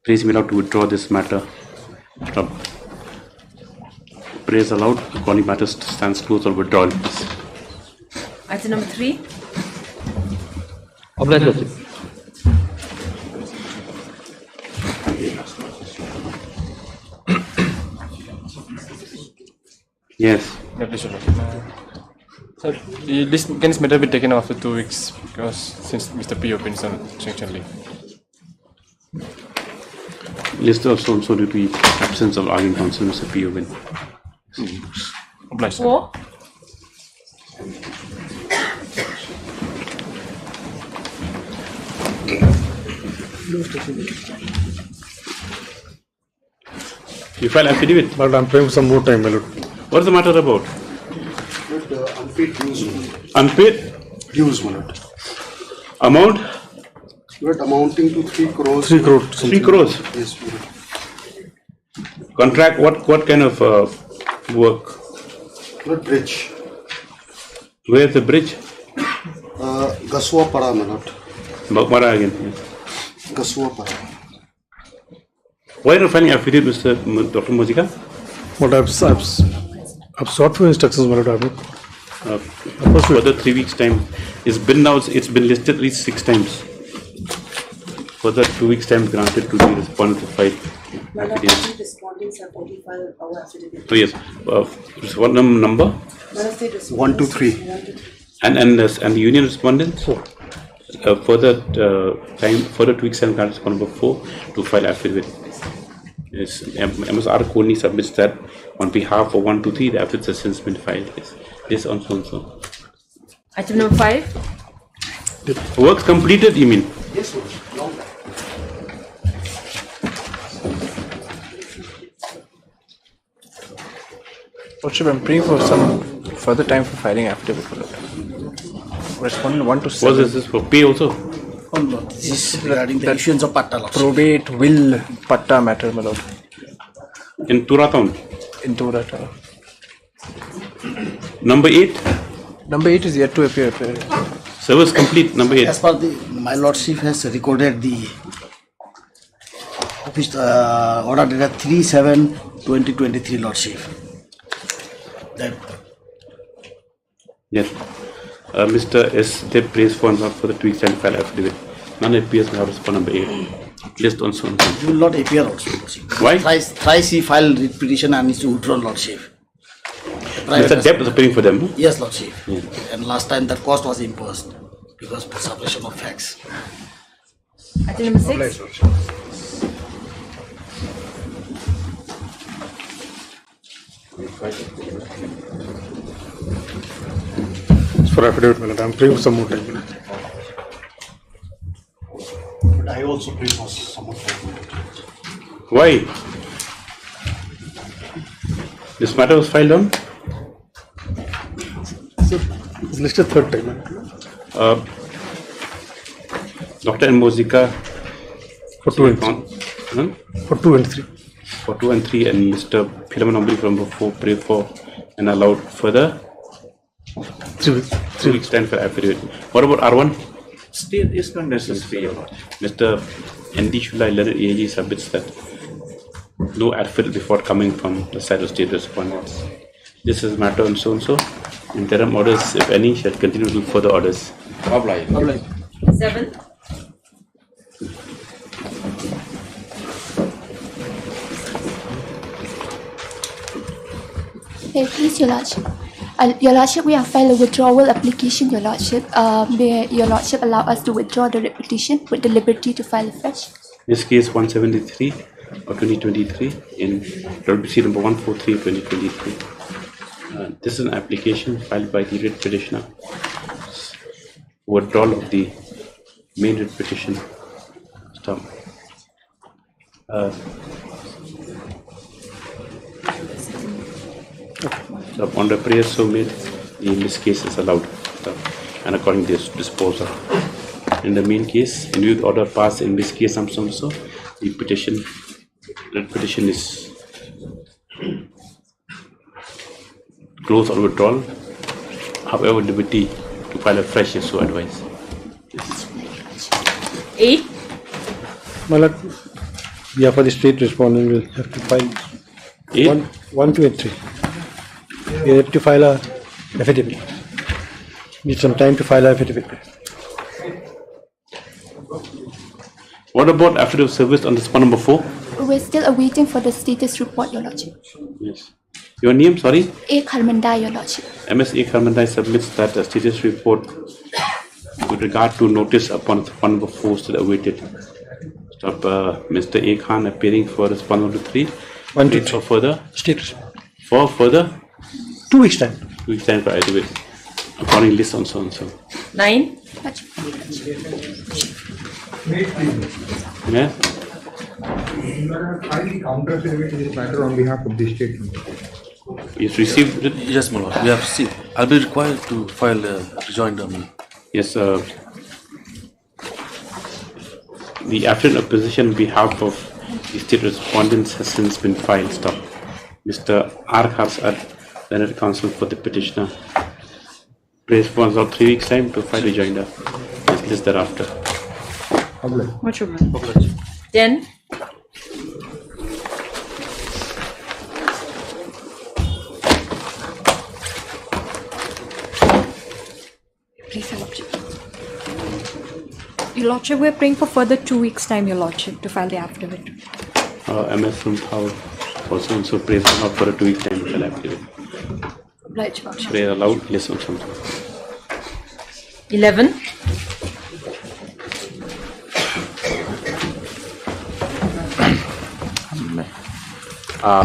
please be allowed to withdraw this matter. Stop. Praise allowed. According matters stands closed or withdrawal. Item number 3. Obliged, Lordship. Yes. Sir, this matter be taken after 2 weeks because since Mr. P opens on sanction leave. List also due to the absence of arguing counsel, Mr. P. Owen. Obliged. 4. You file affidavit? But I'm paying some more time, my lord. What's the matter about? Unpaid dues. Unpaid? Dues, my lord. Amount? Not amounting to 3 crores. 3 crores. 3 crores? Yes, my lord. Contract, what kind of work? Not bridge. Where's the bridge? Gaswa Para, my lord. Bakmara again. Yes. Gaswa Para. Why are you filing affidavit, Dr. Mozika? What I've sought for instructions, my lord. For the 3 weeks time, it's been listed at least 6 times. For the 2 weeks time granted to the respondent to file. affidavit. Respondents have already filed our affidavit. So yes, what number? 1 to 3. And the union respondents? Further time, further 2 weeks and grants number 4 to file affidavit. Yes, MSR Koni submits that on behalf of 1 to 3, the affidavit has since been filed. Yes, this also. Item number 5. Works completed, you mean? Yes, sir. Lordship, I'm praying for some further time for filing affidavit for that. Respondent 1 to 7. What is this for? Pay also? Oh, no. This is regarding the issuance of patta laws. Probate will patta matter, my lord. In Tura town? In Tura town. Number 8? Number 8 is yet to appear. Service complete, number 8. As per the, my lordship has recorded the office order data 3/7/2023 lordship. That Yes. Mr. S. They praised for not for the 2 weeks and file affidavit. None appears to have responded number 8. List on so. you will not appear also, lordship. Why? Thrice he filed writ petition and is to withdraw lordship. Mr. Depp is appearing for them. No? Yes, lordship. Yeah. And last time that cost was imposed because of suppression of facts. Item number 6. For affidavit, my lord, I'm praying for some more time. But I also pray for some more time. Why? This matter was filed on? Sir, it's listed third time. Dr. Mozika For 2 and 3. For 2 and 3. For 2 and 3, and Mr. Philemon Ombri from number 4 pray for and allowed further 3 weeks time for affidavit. What about R1? Still is not necessary, Your Lord. Mr. N.D. Shulai, learned AAG submits that no affidavit before coming from the side of state respondents. This is matter and so and so. Interim orders, if any, shall continue till further orders. 7. Hey, please, Your Lordship. Your Lordship, we have filed a withdrawal application, Your Lordship. May Your Lordship allow us to withdraw the writ petition with the liberty to file afresh? This case 173 of 2023 in WC number 143 of 2023. This is an application filed by the writ petitioner. Withdrawal of the main writ petition. Stop. On the prayer so made, in this case is allowed, and according to this disposal. In the main case, in view of the order passed in this case, also the petition is closed or withdrawal. However, liberty to file a fresh is so advised. 8. My lord, yeah, for the state respondent, we'll have to file 1, 2, and 3. We have to file a affidavit. Need some time to file a affidavit. What about affidavit service on the spot number 4? We're still awaiting for the status report, Your Lordship. Yes. Your name, sorry? A. Karmandai, Your Lordship. MSA Karmandai submits that a status report with regard to notice upon spot number 4 still awaited. Stop. Mr. A. Khan appearing for respond number 3. 1, 2, 3. For further? Status. For further? 2 weeks time. 2 weeks time for affidavit. According list on so and so. 9. Yeah. Highly counter affidavit in this matter on behalf of the state. Yes, received it? Yes, my lord. We have received. I'll be required to file a rejoinder. Yes, the affidavit of position on behalf of the state respondents has since been filed. Stop. Mr. R. Kharsad, Learned Counsel for the petitioner, responds of 3 weeks time to file rejoinder. Yes, list thereafter. Much obliged. 10. Please, Your Lordship. Your Lordship, we're praying for further 2 weeks' time, Your Lordship, to file the affidavit. MS from Thao also praise not for a 2 week time to affidavit. Obliged, Your Lordship. Prayer allowed, less on something. 11.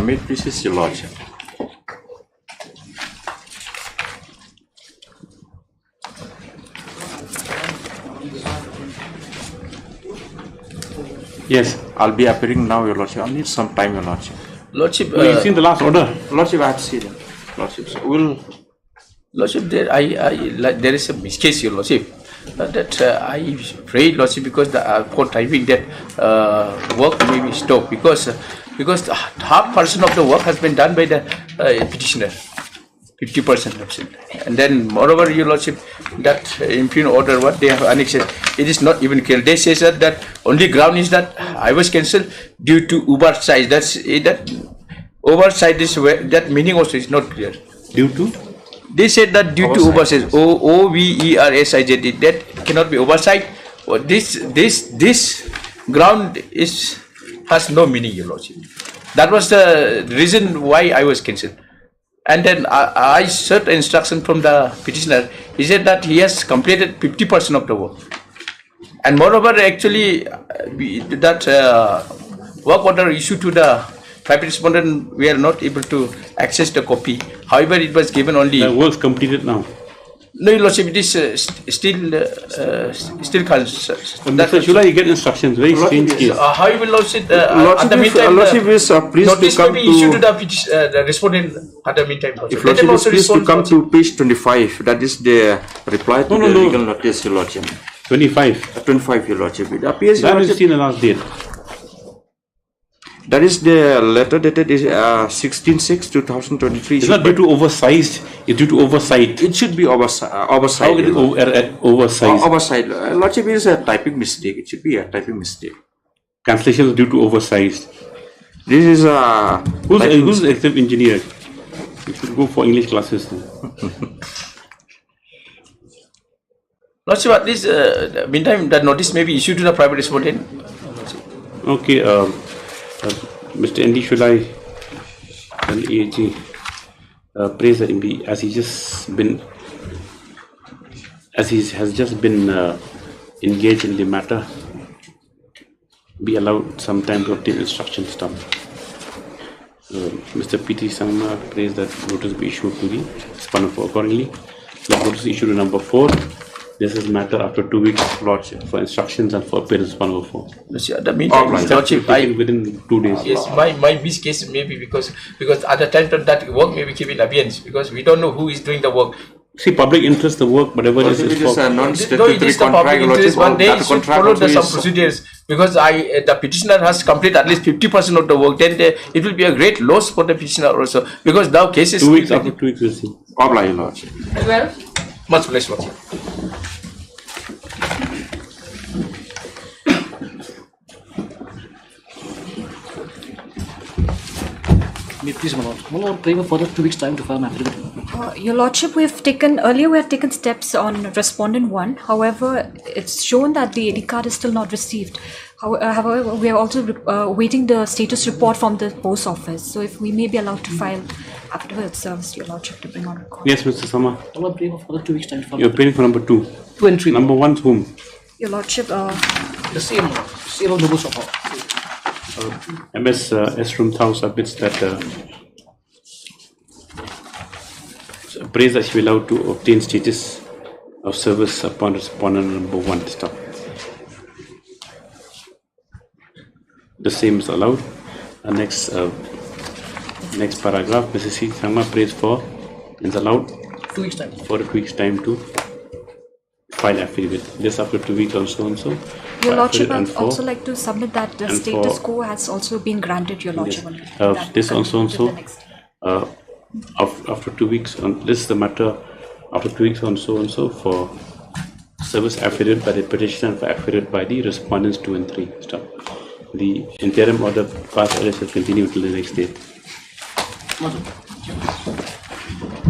May it please Your Lordship. Yes. I'll be appearing now, Your Lordship. I'll need some time, Your Lordship. Lordship, you've seen the last order? Lordship, I have seen it. Lordship, so Lordship, there is a miscase, Your Lordship. I pray, Lordship, because for timing that work may be stopped because half portion of the work has been done by the petitioner, 50%. And then, moreover, Your Lordship, that impugned order, what they have annexed, it is not even clear. They say that only ground is that I was cancelled due to oversight. That oversight is where that meaning also is not clear. Due to? They said that due to oversight, OVERSIZ, that cannot be oversight. This ground has no meaning, Your Lordship. That was the reason why I was cancelled. And then I sought instruction from the petitioner. He said that he has completed 50% of the work. And moreover, actually, that work order issued to the private respondent, we are not able to access the copy. However, it was given only. The work's completed now. No, Your Lordship, it is still Mr. Shula, you get instructions. Very strange case. How you will Lordship? At the meantime, notice may be issued to the respondent at the meantime. If Lordship is pleased to come to page 25, that is the reply to the legal notice, Your Lordship. 25? 25, Your Lordship. It appears, That is seen the last date. That is the letter dated 16/6/2023. It's not due to oversized, it's due to oversight. It should be oversight. How is it oversized? Oversight. Lordship, is a typing mistake. It should be a typing mistake. Cancellation is due to oversized. This is who's the executive engineer? You should go for English classes. Lordship, at least meantime, the notice may be issued to the private respondent. Okay, Mr. Andy Shulai and EAG praise that MB as he has just been engaged in the matter, be allowed some time to obtain instruction stamp. Mr. P.T. Sangma prays that notice be issued to the span accordingly. The notice issued to number 4. This is matter after 2 weeks, Lordship, for instructions and for appearance 104. The meantime, Lordship, within 2 days. Yes, my miscase may be because at the time that work may be kept in abeyance because we don't know who is doing the work. See, public interest, the work, whatever it is for. No, it is the public interest, but they should follow some procedures because the petitioner has completed at least 50% of the work. Then it will be a great loss for the petitioner also because now cases. 2 weeks after 2 weeks, we'll see. Lordship. Well, much less, Lordship. Please, my Lord, pray for the 2 weeks time to file my affidavit. Your Lordship, we have taken steps on respondent 1. However, it's shown that the ID card is still not received. However, we are also waiting the status report from the post office. So if we may be allowed to file affidavit service, Your Lordship, to bring on record. Yes, Mr. Sama. I will pray for the 2 weeks time to file. You're paying for number 2. 2 and 3. Number 1's whom? Your Lordship, the same noble support. MS S from Thao submits that prays that she will allow to obtain status of service upon respondent number 1. Stop. The same is allowed. Next paragraph, Mrs. C. Sangma prays for is allowed 2 weeks time. For 2 weeks time to file affidavit. This after 2 weeks also and so. Your Lordship, I'd also like to submit that the status quo has also been granted, Your Lordship. Yes. This also after 2 weeks on this is the matter after 2 weeks on so and so for service affidavit by the petitioner and for affidavit by the respondents 2 and 3. Stop. The interim order past arrest will continue until the next day.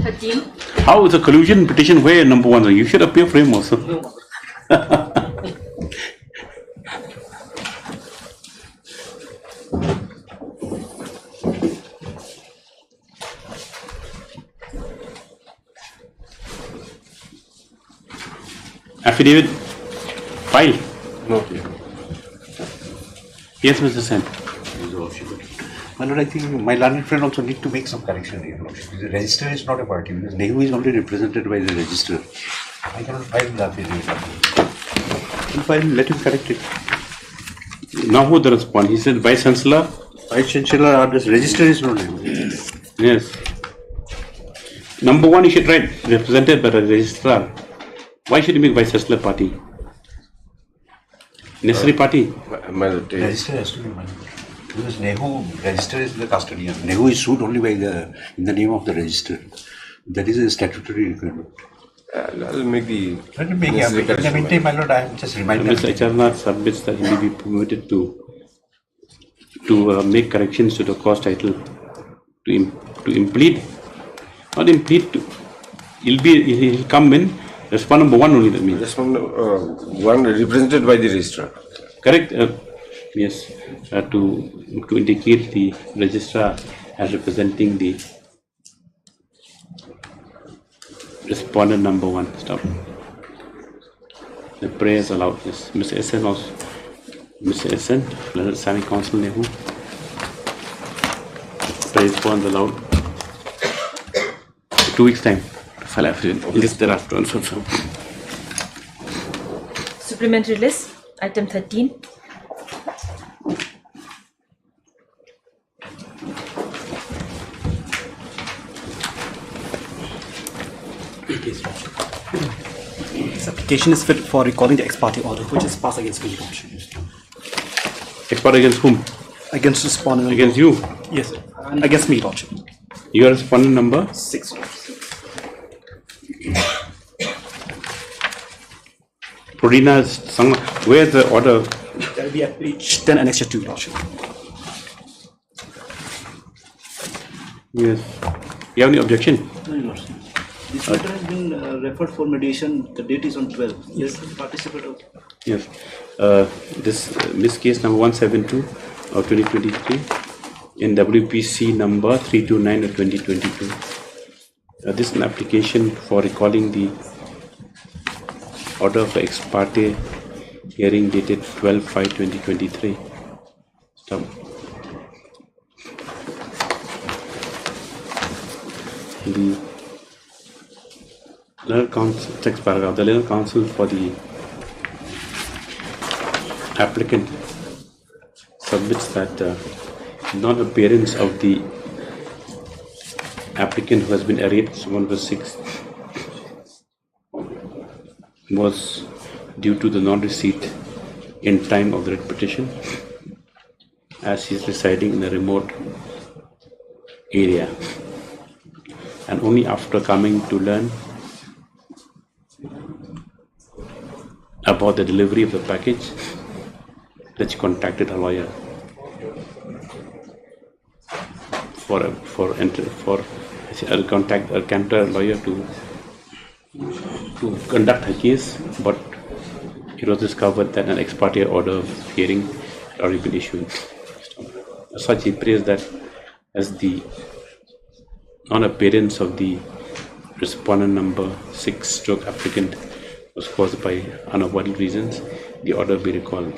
13. How is a collusion petition where number 1? You should appear for him also. Affidavit file? No. Yes, Mr. Sen. My lord, I think my learned friend also need to make some correction here. The register is not a party because Nehu is only represented by the register. I cannot file the affidavit. In file, let him correct it. Now who the respond? He said Vice Chancellor. Vice Chancellor or this register is not Nehu. Yes. Number one, you should write represented by the registrar. Why should you make Vice Chancellor party? Necessary party? Register has to be money. Because Nehu register is the custodian. Nehu is sued only by in the name of the register. That is a statutory requirement. I'll make the. Let me make it. In the meantime, my lord, I am just reminding. Mr. Acharnath submits that he may be permitted to make corrections to the cause title to implead, not implead. He'll come in. Respond number one only. That means. Respond one represented by the registrar. Correct. Yes. To indicate the registrar as representing the respondent number one. Stop. The prayer is allowed. Yes. Mr. SN also. Mr. SN, Leonard Sami Council Nehu. Prayer is allowed. 2 weeks time to file affidavit. List thereafter and so on. Supplementary list, item 13. This application is fit for recalling the ex parte order, which is passed against me. Ex parte against whom? Against respondent. Against you? Yes, sir. And against me, Lordship. You are respondent number? 6. Prodina is where is the order? That will be at page 10 annexure 2, Lordship. Yes. You have any objection? No, Lordship. This matter has been referred for mediation. The date is on 12. Yes, participate also. Yes. This case number 172 of 2023 in WPC number 329 of 2022. This is an application for recalling the order of ex parte hearing dated 12/5/2023. Stop. The legal counsel, text paragraph, the legal counsel for the applicant submits that non-appearance of the applicant who has been arraigned November 6th was due to the non-receipt in time of the writ petition, as he is residing in a remote area, and only after coming to learn about the delivery of the package that she contacted her lawyer contact a lawyer to conduct her case, but it was discovered that an ex parte order of hearing had already been issued. As such, he prays that as the non-appearance of the respondent number 6 / applicant was caused by unavoidable reasons, the order be recalled.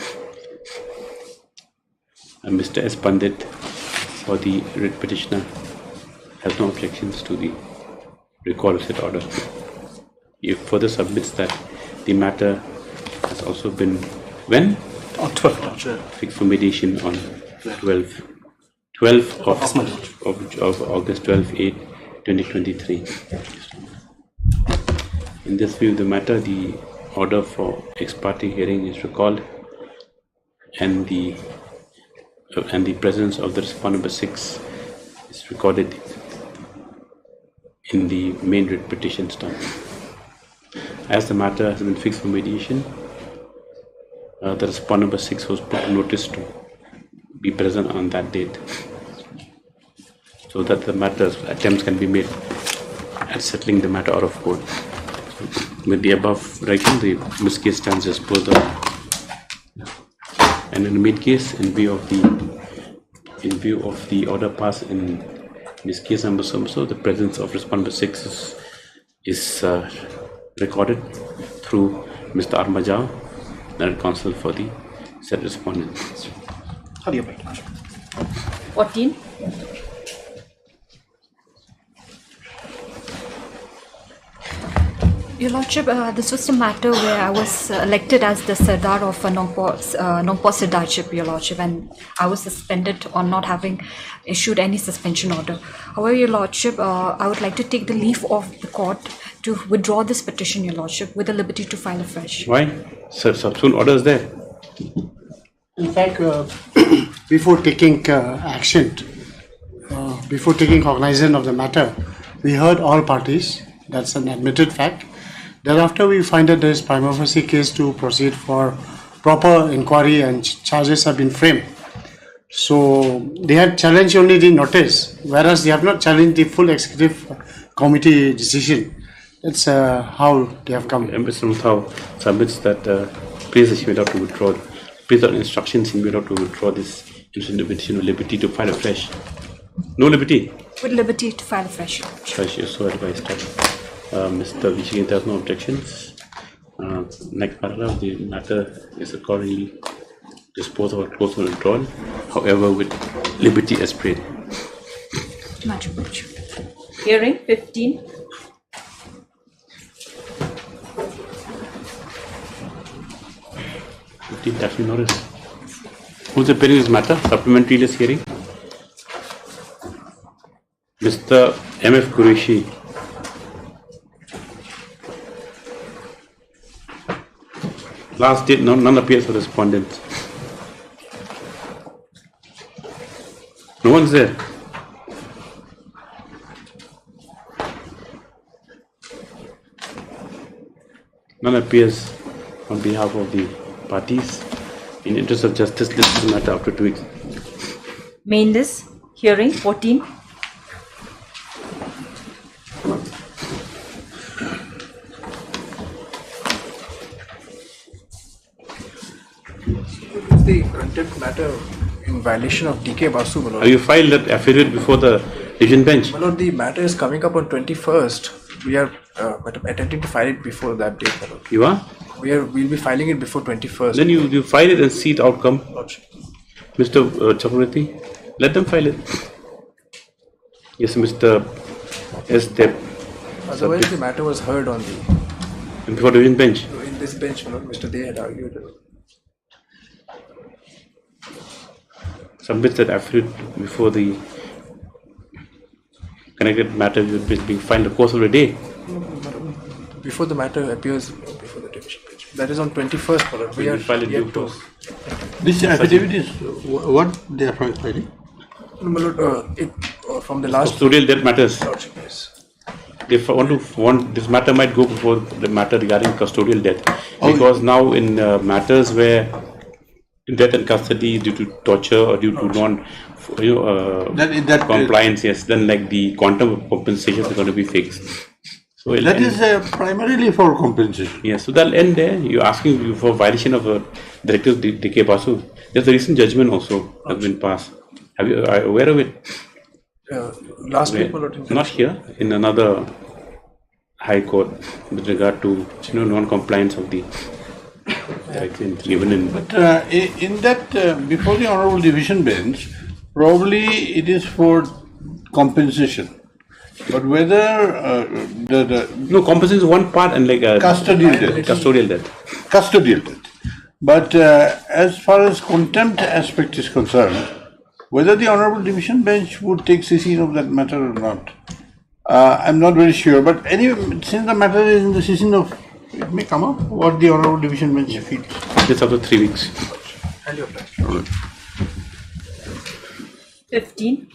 And Mr. S. Pandit, or the writ petitioner, has no objections to the recall of said order. He further submits that the matter has also been, when? On 12th. Fixed for mediation on 12th of August 12/8/2023. In this view of the matter, the order for ex parte hearing is recalled, and the presence of the respondent number 6 is recorded in the main writ petition stamp. As the matter has been fixed for mediation, the respondent number 6 was put on notice to be present on that date, so that the matter's attempts can be made at settling the matter out of court. With the above writing, this case stands disposed of. And in the mid case, in view of the order passed in this case number so, the presence of respondent number 6 is recorded through Mr. Armajao, Learned Counsel for the said respondent. 14. Your Lordship, this was the matter where I was elected as the Sardar of Nongpo Sardarship, Your Lordship, and I was suspended on not having issued any suspension order. However, Your Lordship, I would like to take the leave of the court to withdraw this petition, Your Lordship, with the liberty to file afresh. Why? Sir, subsequent order is there. In fact, before taking action, before taking cognizance of the matter, we heard all parties. That's an admitted fact. Thereafter, we find that there is prima facie case to proceed for proper inquiry and charges have been framed. So they had challenged only the notice, whereas they have not challenged the full executive committee decision. That's how they have come. Mr. Muthau submits that please is made out to withdraw. Please are instructions in made out to withdraw this petition with liberty to file afresh. No liberty. With liberty to file afresh. Fresh, you're so advised that. Mr. Vishigan, there are no objections. Next paragraph, the matter is accordingly disposed of or closed or withdrawn, however, with liberty as prayed. Hearing 15. Definitely notice. Who's appearing this matter? Supplementary list hearing. Mr. M.F. Qureshi. Last date, none appears for respondents. No one's there. None appears on behalf of the parties. In interest of justice, this is a matter after 2 weeks. Main list, hearing 14. Is the contempt matter in violation of DK Basu, my lord? Have you filed that affidavit before the division bench? My lord, the matter is coming up on 21st. We are attempting to file it before that date, my lord. You are? We'll be filing it before 21st. Then you file it and see the outcome. Mr. Chakravarti, let them file it. Yes, Mr. S. Deb. Otherwise, the matter was heard on the... Before the division bench? In this bench, my lord, Mr. Day had argued. Submit that affidavit before the connected matter is being filed in the course of the day. Before the matter appears before the division bench. That is on 21st, my lord. We are filed in due course. This affidavit is what they are filing? No, my lord, from the last... Custodial death matters. Yes. If I want this matter might go before the matter regarding custodial death. Because now in matters where death and custody due to torture or due to compliance, yes, then like the quantum of compensation is going to be fixed. So that is primarily for compensation. Yes, so that'll end there. You're asking you for violation of Directive DK Basu. There's a recent judgment also has been passed. Are you aware of it? Last week, not here, in another High Court with regard to non-compliance of the given in. But in that, before the Honorable Division Bench, probably it is for compensation. But whether no, compensation is one part and like custodial death. Custodial death. Custodial death. But as far as contempt aspect is concerned, whether the Honorable Division Bench would take cessation of that matter or not, I'm not very sure. But anyway, since the matter is in the cessation of, it may come up what the Honorable Division Bench feels. It's after 3 weeks. And your pleasure. 15.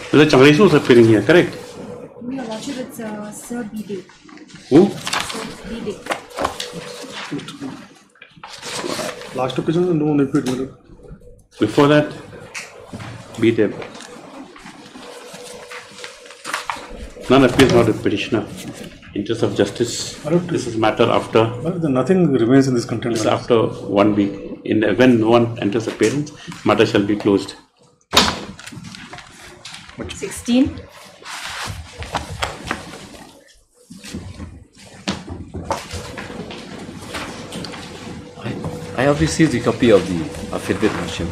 The Changresu is appearing here, correct? Your Lordship, it's Sir B.D. Who? B.D. Last occasion, no one appeared. Before that, be there. None appears not a petitioner. Interest of justice. This is matter after. Nothing remains in this content. This is after 1 week. When no one enters appearance, matter shall be closed. 16. I have received a copy of the affidavit, Lordship.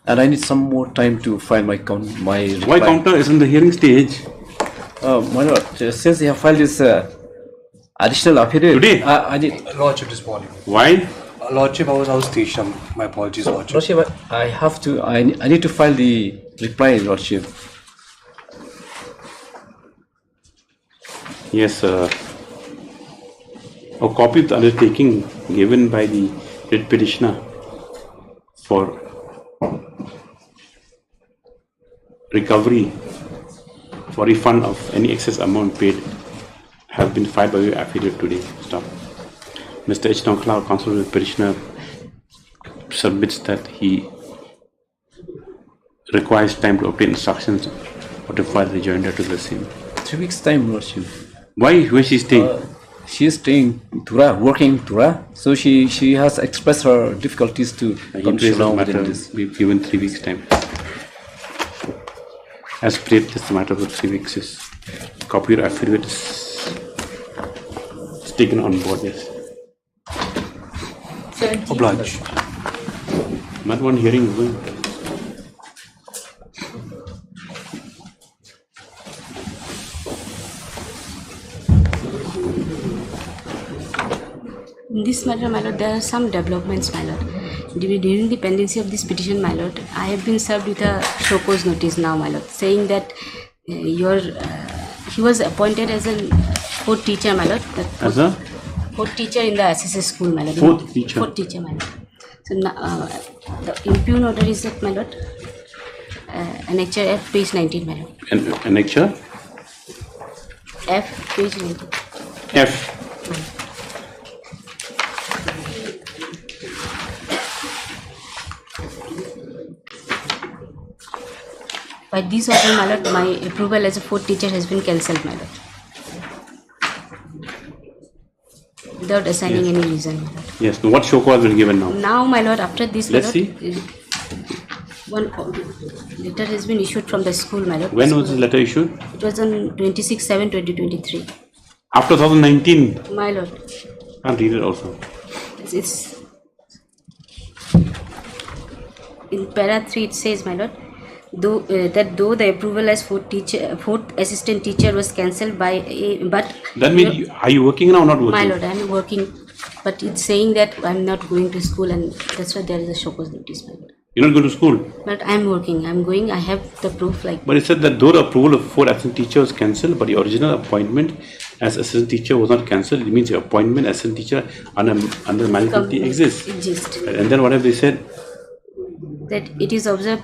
And I need some more time to file my reply. Why counter is in the hearing stage? My lord, since you have filed this additional affidavit, today? I did. Lordship this morning. Why? Lordship, I was stationed. My apologies, Lordship. Lordship, I have to. I need to file the reply, Lordship. Yes, a copy of the undertaking given by the writ petitioner for recovery for refund of any excess amount paid have been filed by your affidavit today. Stop. Mr. H. Nonkla, counsel with petitioner, submits that he requires time to obtain instructions or to file rejoinder to the same. 3 weeks time, Lordship. Why? Where she staying? She is staying in Tura, working in Tura. So she has expressed her difficulties to come to Shillong within this. We've given 3 weeks time. As prayed, this matter for 3 weeks is copy your affidavit is taken on board. Yes. Oblige. Not one hearing is going. In this matter, my lord, there are some developments, my lord. During the pendency of this petition, my lord, I have been served with a show cause notice now, my lord, saying that he was appointed as a fourth teacher, my lord. As a? Fourth teacher in the SSS school, my lord. Fourth teacher? Fourth teacher, my lord. So now, the impugn order is that, my lord, annexure F, page 19, my lord. Annexure? F, page 19. F. By this order, my lord, my approval as a fourth teacher has been cancelled, my lord. Without assigning any reason, my lord. Yes. What show cause will be given now? Now, my lord, after this, my Let's lord, see. one letter has been issued from the school, my lord. When was the letter issued? It was on 26/7/2023. After 2019. My lord, Can't read it also. it's in para 3. It says, my lord, though the approval as fourth assistant teacher was cancelled by but That means are you working now or not working? my lord, I am working, but it's saying that I am not going to school, and that's why there is a show cause notice, my lord. You're not going to school? But I am working. I am going. I have the proof. Like. But it said that though the approval of fourth assistant teacher was cancelled, but the original appointment as assistant teacher was not cancelled. It means your appointment as assistant teacher under management exists. And then what have they said? That it is observed.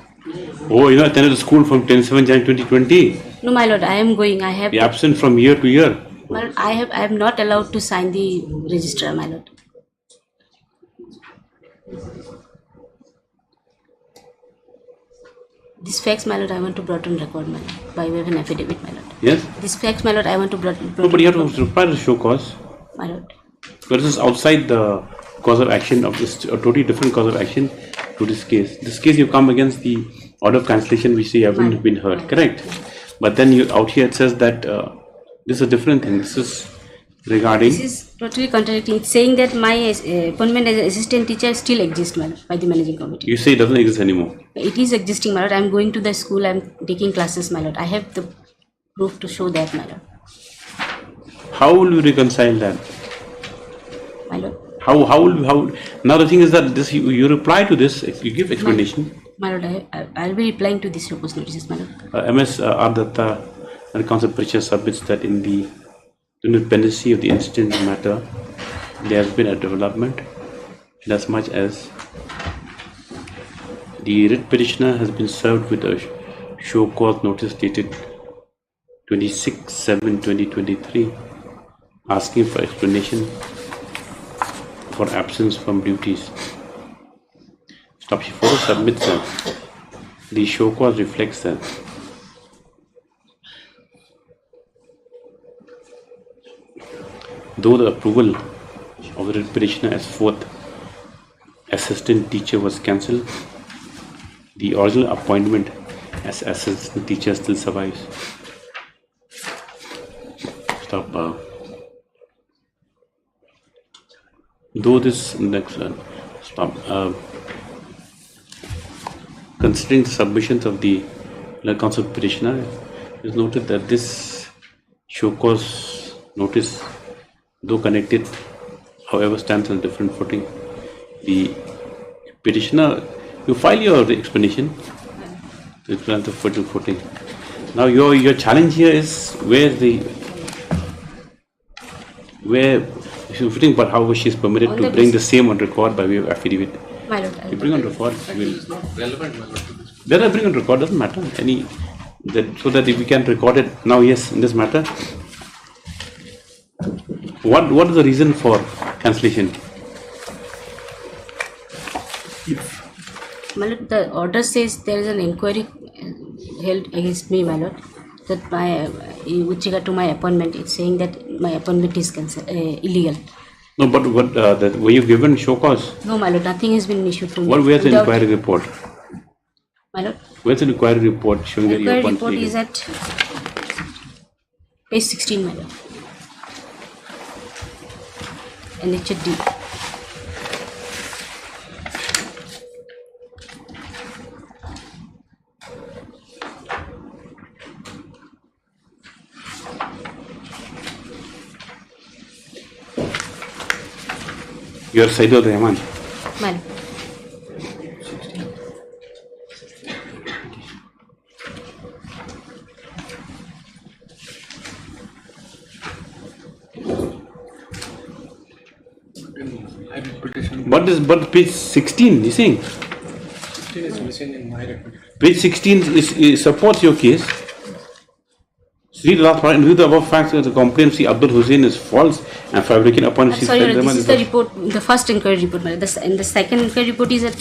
Oh, you know, attended the school from 27 January 2020. No, my lord, I am going. I have. Be absent from year to year. My lord, I am not allowed to sign the register, my lord. This facts, my lord, I want to brought on record, my lord, by way of an affidavit, my lord. Yes? This facts, my lord, I want to brought. No, but you have to reply to the show cause. My lord. Because this is outside the cause of action of this, a totally different cause of action to this case. This case you come against the order of cancellation which you haven't been heard, correct? But then you out here it says that this is a different thing. This is regarding. This is totally contradicting. It's saying that my appointment as assistant teacher still exists, my lord, by the managing committee. You say it doesn't exist anymore. It is existing, my lord. I am going to the school. I am taking classes, my lord. I have the proof to show that, my lord. How will you reconcile that? My lord. How now the thing is that this you reply to this, you give explanation. My lord, I'll be replying to this repose notices, my lord. MS Ardatta and Council Preacher submits that in the pendency of the incident matter, there has been a development as much as the writ petitioner has been served with a show cause notice dated 26/7/2023 asking for explanation for absence from duties. Stop. She further submits the show cause reflects that. Though the approval of the petitioner as fourth assistant teacher was cancelled, the original appointment as assistant teacher still survives. Stop. Though this next considering the submissions of the council petitioner, it is noted that this show cause notice, though connected, however, stands on a different footing. The petitioner, you file your explanation, it stands on a different footing. Now your challenge here is where footing, but however she is permitted On to the bring the same on record by way of affidavit. My lord, You bring on record. It's not relevant, my lord, to this. Then I bring on record, doesn't matter. So that if we can record it now, yes, in this matter. What is the reason for cancellation? my lord, the order says there is an inquiry held against me, my lord, that with regard to my appointment, it's saying that my appointment is illegal. No, but were you given show cause? No, my lord, nothing has been issued to me. Where's the inquiry report? My lord, Where's the inquiry report showing that your inquiry appointment report is at page 16, my lord. Annexure D. You are Saidul Rahman. My lord. But page 16, you saying? 16 is missing in my record. Page 16 supports your case. Read the last part and view the above facts of the complaint. See, Abdul Hussain is false and fabricating upon I'm sorry, this is the report, the first inquiry report, my lord. And the second inquiry report is at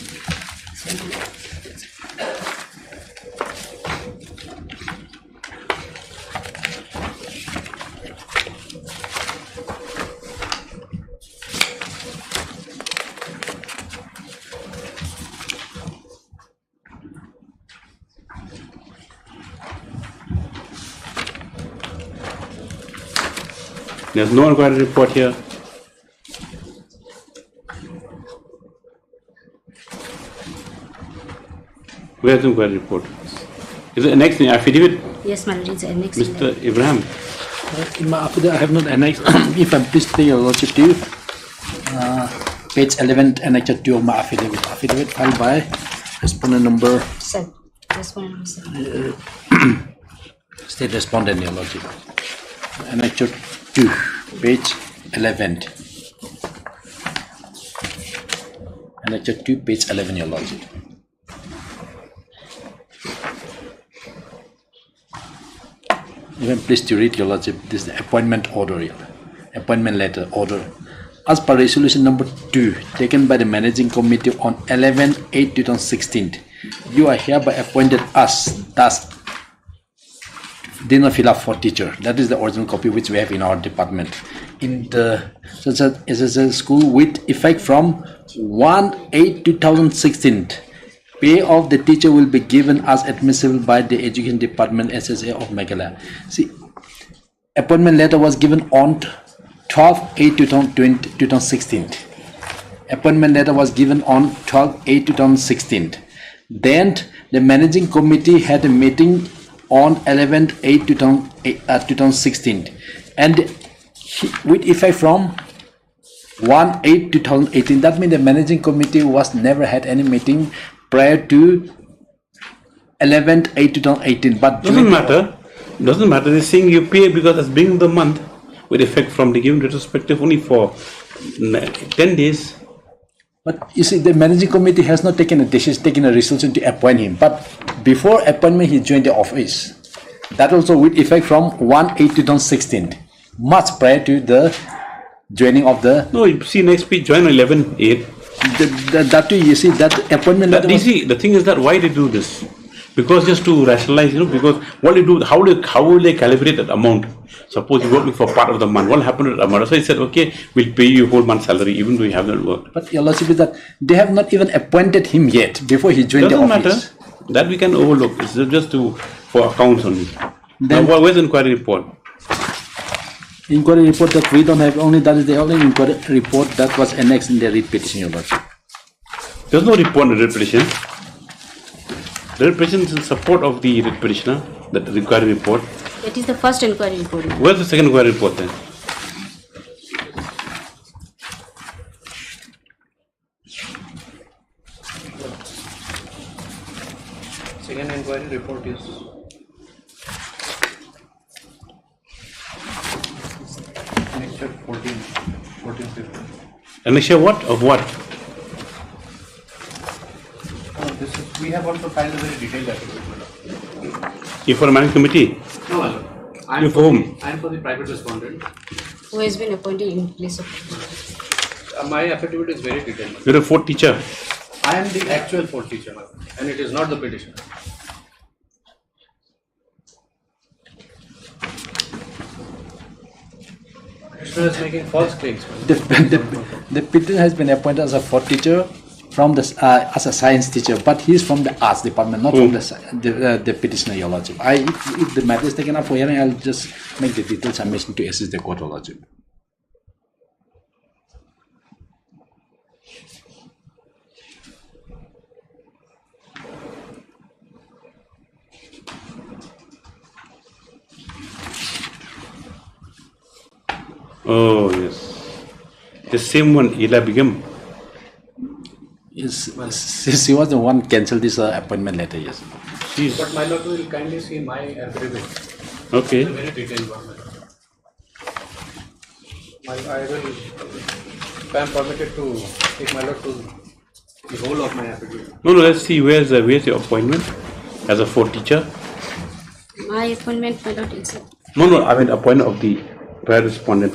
There's no inquiry report here. Where's the inquiry report? Is it annexed in affidavit? yes, my lord, it's annexed. Mr. Ibrahim. In my affidavit, I have not annexed. If I'm pleased to take your lordship to you, page 11, annexure 2 of my affidavit. Affidavit filed by respondent number 7. Respondent number 7. state respondent, your lordship. Annexure 2, page 11. Annexure 2, page 11, your lordship. If I'm pleased to read, your lordship, this is the appointment order, appointment letter order. As per resolution number 2 taken by the managing committee on 11/8/2016, you are hereby appointed as dinner fill up for teacher. That is the original copy which we have in our department in the SSL school with effect from 1/8/2016. Pay of the teacher will be given as admissible by the Education Department SSA of Meghalaya. See, appointment letter was given on 12/8/2016. Appointment letter was given on 12/8/2016. Then the managing committee had a meeting on 11/8/2016, and with effect from 1/8/2018. That means the managing committee was never had any meeting prior to 11/8/2018. But Doesn't matter. They're saying you pay because that's beginning of the month with effect from the given retrospective only for 10 days. But you see, the managing committee has not taken a decision, taken a resolution to appoint him. But before appointment, he joined the office. That also with effect from 1/8/2016, much prior to the joining of the. No, you see next page, join 11/8. That too, you see that appointment letter. You see, the thing is that why they do this? Because just to rationalize, because what do you do? How will they calibrate that amount? Suppose you work for part of the month. What happened to the amount? So he said, okay, we'll pay you whole month's salary even though you have not worked. But your lordship is that they have not even appointed him yet before he joined Doesn't the office. matter. That we can overlook. It's just for accounts only. Then now, where's the inquiry report? Inquiry report that we don't have, only that is the only inquiry report that was annexed in the writ petition, your lordship. There's no report in the writ petition. The writ petition is in support of the writ petitioner, the inquiry report. That is the first inquiry report. Where's the second inquiry report then? Second inquiry report is annexure 14, 15. Annexure what? Of what? We have also filed a very detailed affidavit. You for a management committee? No, my lord. You for whom? I am for the private respondent. Who has been appointed in place of. My affidavit is very detailed. You're a fourth teacher. I am the actual fourth teacher, my lord, and it is not the petitioner. Petitioner is making false claims. The petitioner has been appointed as a fourth teacher from the as a science teacher, but he is from the arts department, not from the petitioner, your lordship. If the matter is taken up for hearing, I'll just make the detailed submission to assist the court, your lordship. Oh yes, the same one, Ila Begum. Yes, she was the one cancelled this appointment letter. Yes. Jeez. But my lord will kindly see my affidavit. Okay. It's a very detailed one. I will, if I am permitted to take my lord to the whole of my affidavit. No, let's see where's your appointment as a fourth teacher. My appointment, my lord, is. No, I mean appointment of the prior respondent.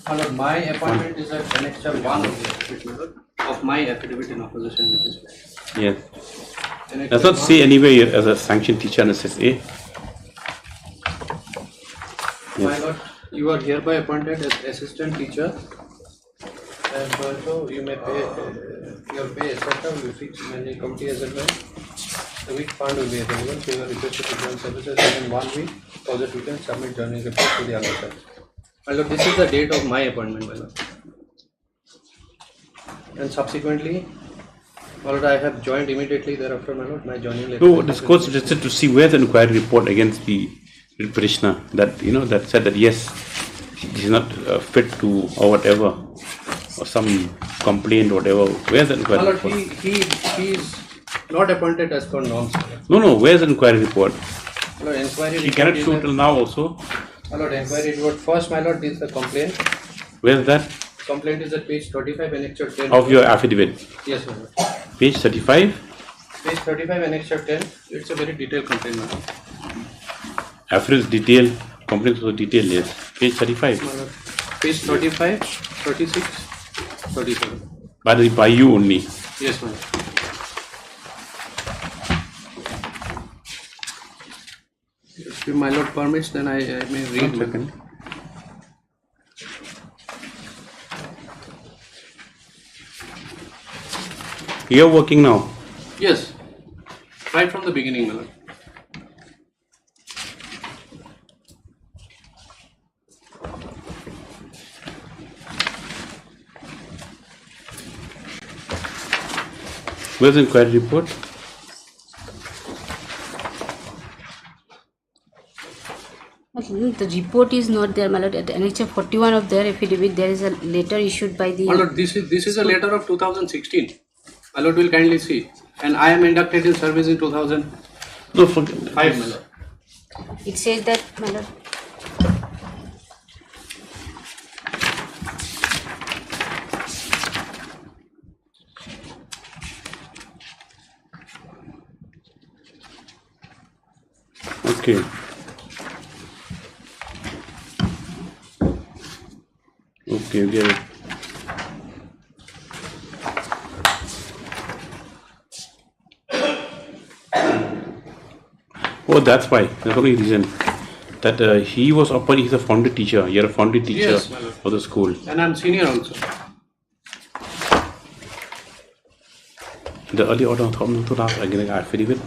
My lord, my appointment is at annexure 1 of the affidavit, my lord, of my affidavit in opposition, which is Yes. Does not say anywhere as a sanctioned teacher and SSA. My lord, you are hereby appointed as assistant teacher, and also you may pay your pay, etc. will be fixed when the committee has advised. The week fund will be available. So you are requested to join services within 1 week, so that you can submit joining report to the other side. My lord, this is the date of my appointment, my lord. And subsequently, my lord, I have joined immediately thereafter, my lord, my joining letter. No, this court suggested to see where's the inquiry report against the petitioner that that said that yes, he is not fit to or whatever, or some complaint or whatever. Where's the inquiry My lord, report? he is not appointed as per norms. No, where's the inquiry report? My lord, inquiry He report cannot is show that- till now also. My lord, inquiry report. First, my lord, is the complaint. Where's that? Complaint is at page 35, annexure 10. Of your affidavit? Yes, my lord. Page 35? Page 35, annexure 10. It's a very detailed complaint, my lord. Affidavit detail, complaint was detail, yes. Page 35. My lord. Page 35, 36, 37. By you only. Yes, my lord. If my lord permits, then I may read. Second. You're working now? Yes, right from the beginning, my lord. Where's the inquiry report? The report is not there, my lord. At annexure 41 of their affidavit, there is a letter issued by the. My lord, this is a letter of 2016. My lord will kindly see. And I am inducted in service in 2005, No, forget. my lord. It says that, my lord. Okay. Okay, get it. Oh, that's why. That's the only reason. That he was appointed, he's a founded teacher. You're a founded teacher Yes, my lord. of the school. And I'm senior also. The early order of Thomas again affidavit.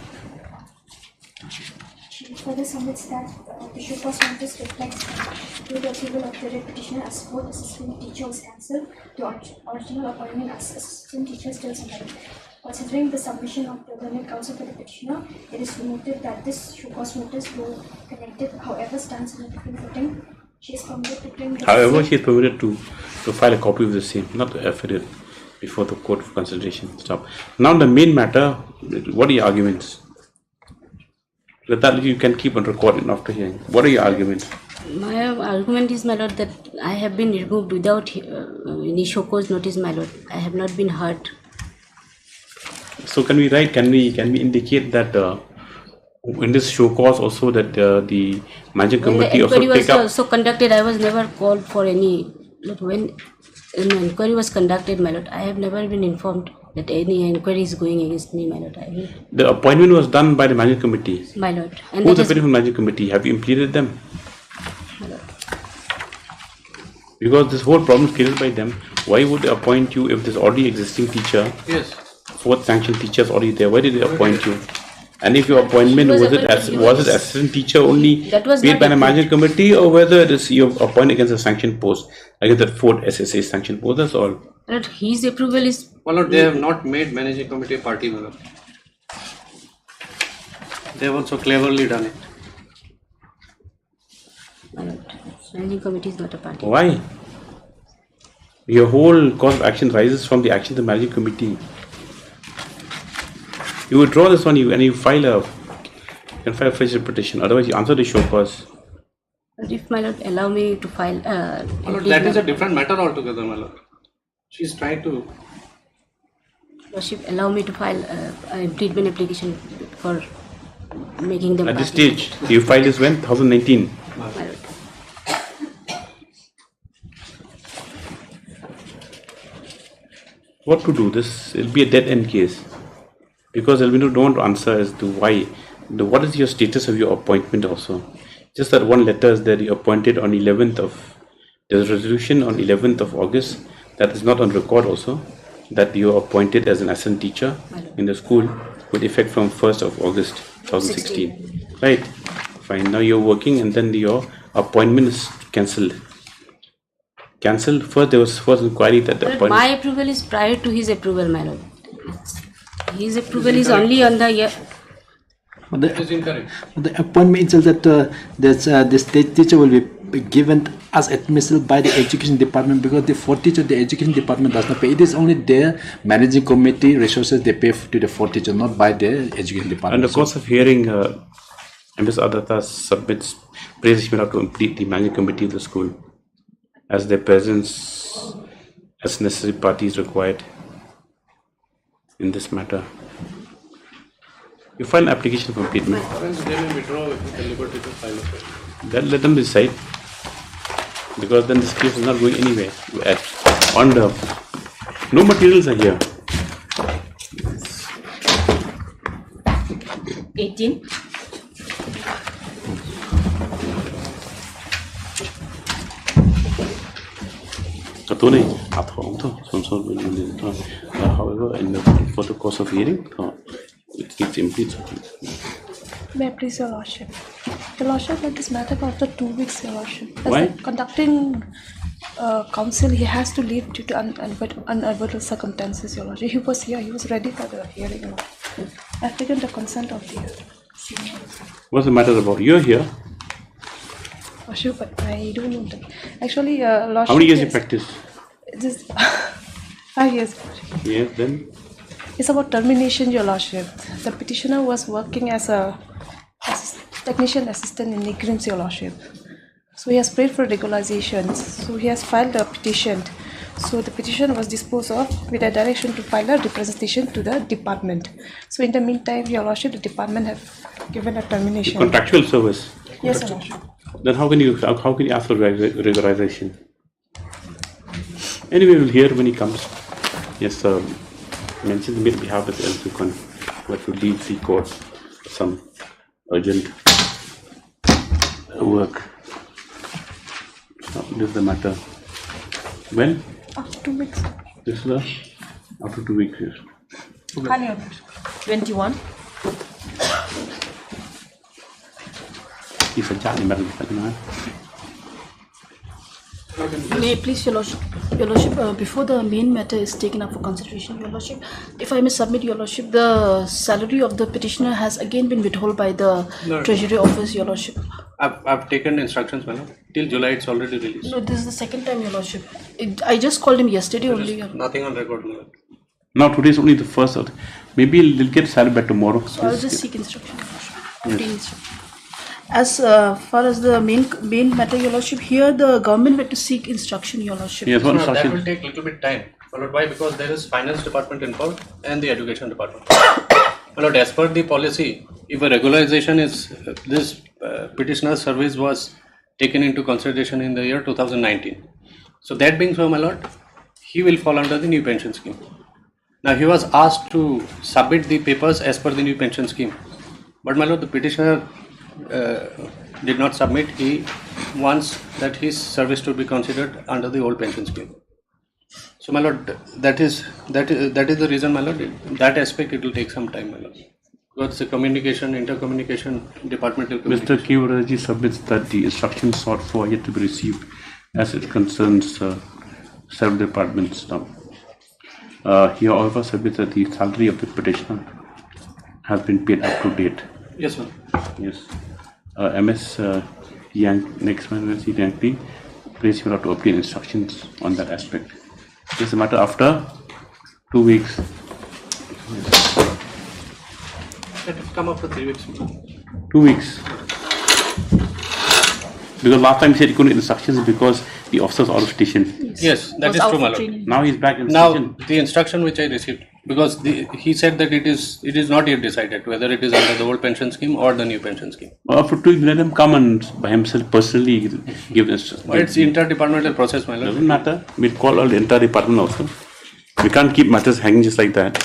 She further submits that the show cause notice reflects to the approval of the petitioner as both assistant teacher was cancelled, the original appointment as assistant teacher still survived. Considering the submission of the learned counsel for the petitioner, it is noted that this show cause notice, though connected, however, stands on a different footing. She is permitted to bring the However, she is permitted to file a copy of the same, not the affidavit, before the court for consideration. Stop. Now the main matter, what are your arguments? That you can keep on recording after hearing. What are your arguments? My argument is, my lord, that I have been removed without any show cause notice, my lord. I have not been heard. So can we write? Can we indicate that in this show cause also that the managing committee also When the inquiry take was up? also conducted, I was never called for any. Like when an inquiry was conducted, my lord, I have never been informed that any inquiry is going against me, my lord. The appointment was done by the managing committee. My lord. And Who's the that is- appointed from managing committee? Have you implemented them? My lord. Because this whole problem is created by them. Why would they appoint you if there's already existing teacher? Yes. Fourth sanctioned teacher is already there. Why did they appoint you? And if your appointment She was was it assistant teacher only That was paid not by the approved. managing committee, or whether it is you appoint against a sanctioned post, against that fourth SSA sanctioned post? That's all. My lord, his approval is. My lord, they have not made managing committee a party, my lord. They have also cleverly done it. My lord, managing committee is not a party. Why? Your whole cause of action rises from the action of the managing committee. You withdraw this one, and you file a fresh petition. Otherwise, you answer the show cause. But if my lord allow me to file, My lord, that is a different matter altogether, my lord. She's trying to. Worship, allow me to file a treatment application for making them. At this party. stage, you filed this when? 2019. My lord. What to do? This will be a dead end case. Because Elvino don't answer as to why. What is your status of your appointment also? Just that one letter is that you appointed on 11th of, there's a resolution on 11th of August that is not on record also, that you are appointed as an assistant teacher in the school with effect from 1st of August 2016. Right? Fine. Now you're working and then your appointment is cancelled. Cancelled? First there was first inquiry that the My lord, appointment... my approval is prior to his approval, my lord. His approval is only on the year. But the appointment itself that the state teacher will be given as admissible by the education department, because the fourth teacher, the education department does not pay. It is only their managing committee resources they pay to the fourth teacher, not by the education department. And the course of hearing, Ms. Adata submits praise to complete the managing committee of the school as their presence as necessary parties required in this matter. You file an application for completement. Parents, they may withdraw with the liberty to file a petition. Then let them decide, because then this case is not going anywhere. No materials are here. 18. However, for the course of hearing, it keeps implemented. May I please, Your Lordship? Your Lordship, let this matter go after 2 weeks, Your Lordship. As Why? the conducting counsel, he has to leave due to unavoidable circumstances, Your Lordship. He was here, he was ready for the hearing, Your Lordship. I've taken the consent of the senior. What's the matter about? You're here. Lordship, but I don't know that. Actually, Lordship. How many years you yes, practice? Just 5 years. Yes, then. It's about termination, Your Lordship. The petitioner was working as a technician assistant in Nigrins, Your Lordship. So he has prayed for regularization. So he has filed a petition. So the petition was disposed of with a direction to file a representation to the department. So in the meantime, Your Lordship, the department have given a termination. Contractual service. Yes, Your Lordship. Then how can you ask for regularization? Anyway, we'll hear when he comes. Yes, mentioned on behalf of the Elsukan, what to leave the court some urgent work. So this is the matter. When? After 2 weeks. This is the after 2 weeks. Yes. 21. If a child in May I please, Your Lordship, before the main matter is taken up for consideration, Your Lordship, if I may submit, Your Lordship, the salary of the petitioner has again been withheld by the No. Treasury Office, Your Lordship. I've taken instructions, madam. Till July, it's already released. No, this is the second time, Your Lordship. I just called him yesterday There only. is nothing on record, madam. Now today is only the first. Maybe they'll get salary by tomorrow. So I'll just seek instruction, Your Lordship. Yes. Obtain instruction. As far as the main matter, Your Lordship, here the government went to seek instruction, Your Lordship. Yes, what No, instruction? that will take little bit time. Followed by, because there is finance department involved and the education department. Well, as per the policy, if a regularization is this petitioner's service was taken into consideration in the year 2019. So that being so, my lord, he will fall under the new pension scheme. Now he was asked to submit the papers as per the new pension scheme, but my lord, the petitioner did not submit. He wants that his service to be considered under the old pension scheme. So my lord, that is the reason, my lord. In that aspect, it will take some time, my lord. Because the communication, intercommunication, departmental communication. Mr. Kivaraji submits that the instructions sought for are yet to be received as it concerns several departments now. He however submits that the salary of the petitioner has been paid up to date. Yes, ma'am. Yes. MS Yang, next one is Yankee. Please you have to obtain instructions on that aspect. This is a matter after 2 weeks. Yes. Let it come after 3 weeks. 2 weeks. Because last time he said he couldn't get instructions because the officer was out of station. Yes, that is true, my lord. Now he's back in Now station. the instruction which I received, because he said that it is not yet decided whether it is under the old pension scheme or the new pension scheme. After 2 weeks, let him come and by himself personally give the instructions. But it's interdepartmental process, my lord. Doesn't matter. We'll call all the entire department also. We can't keep matters hanging just like that.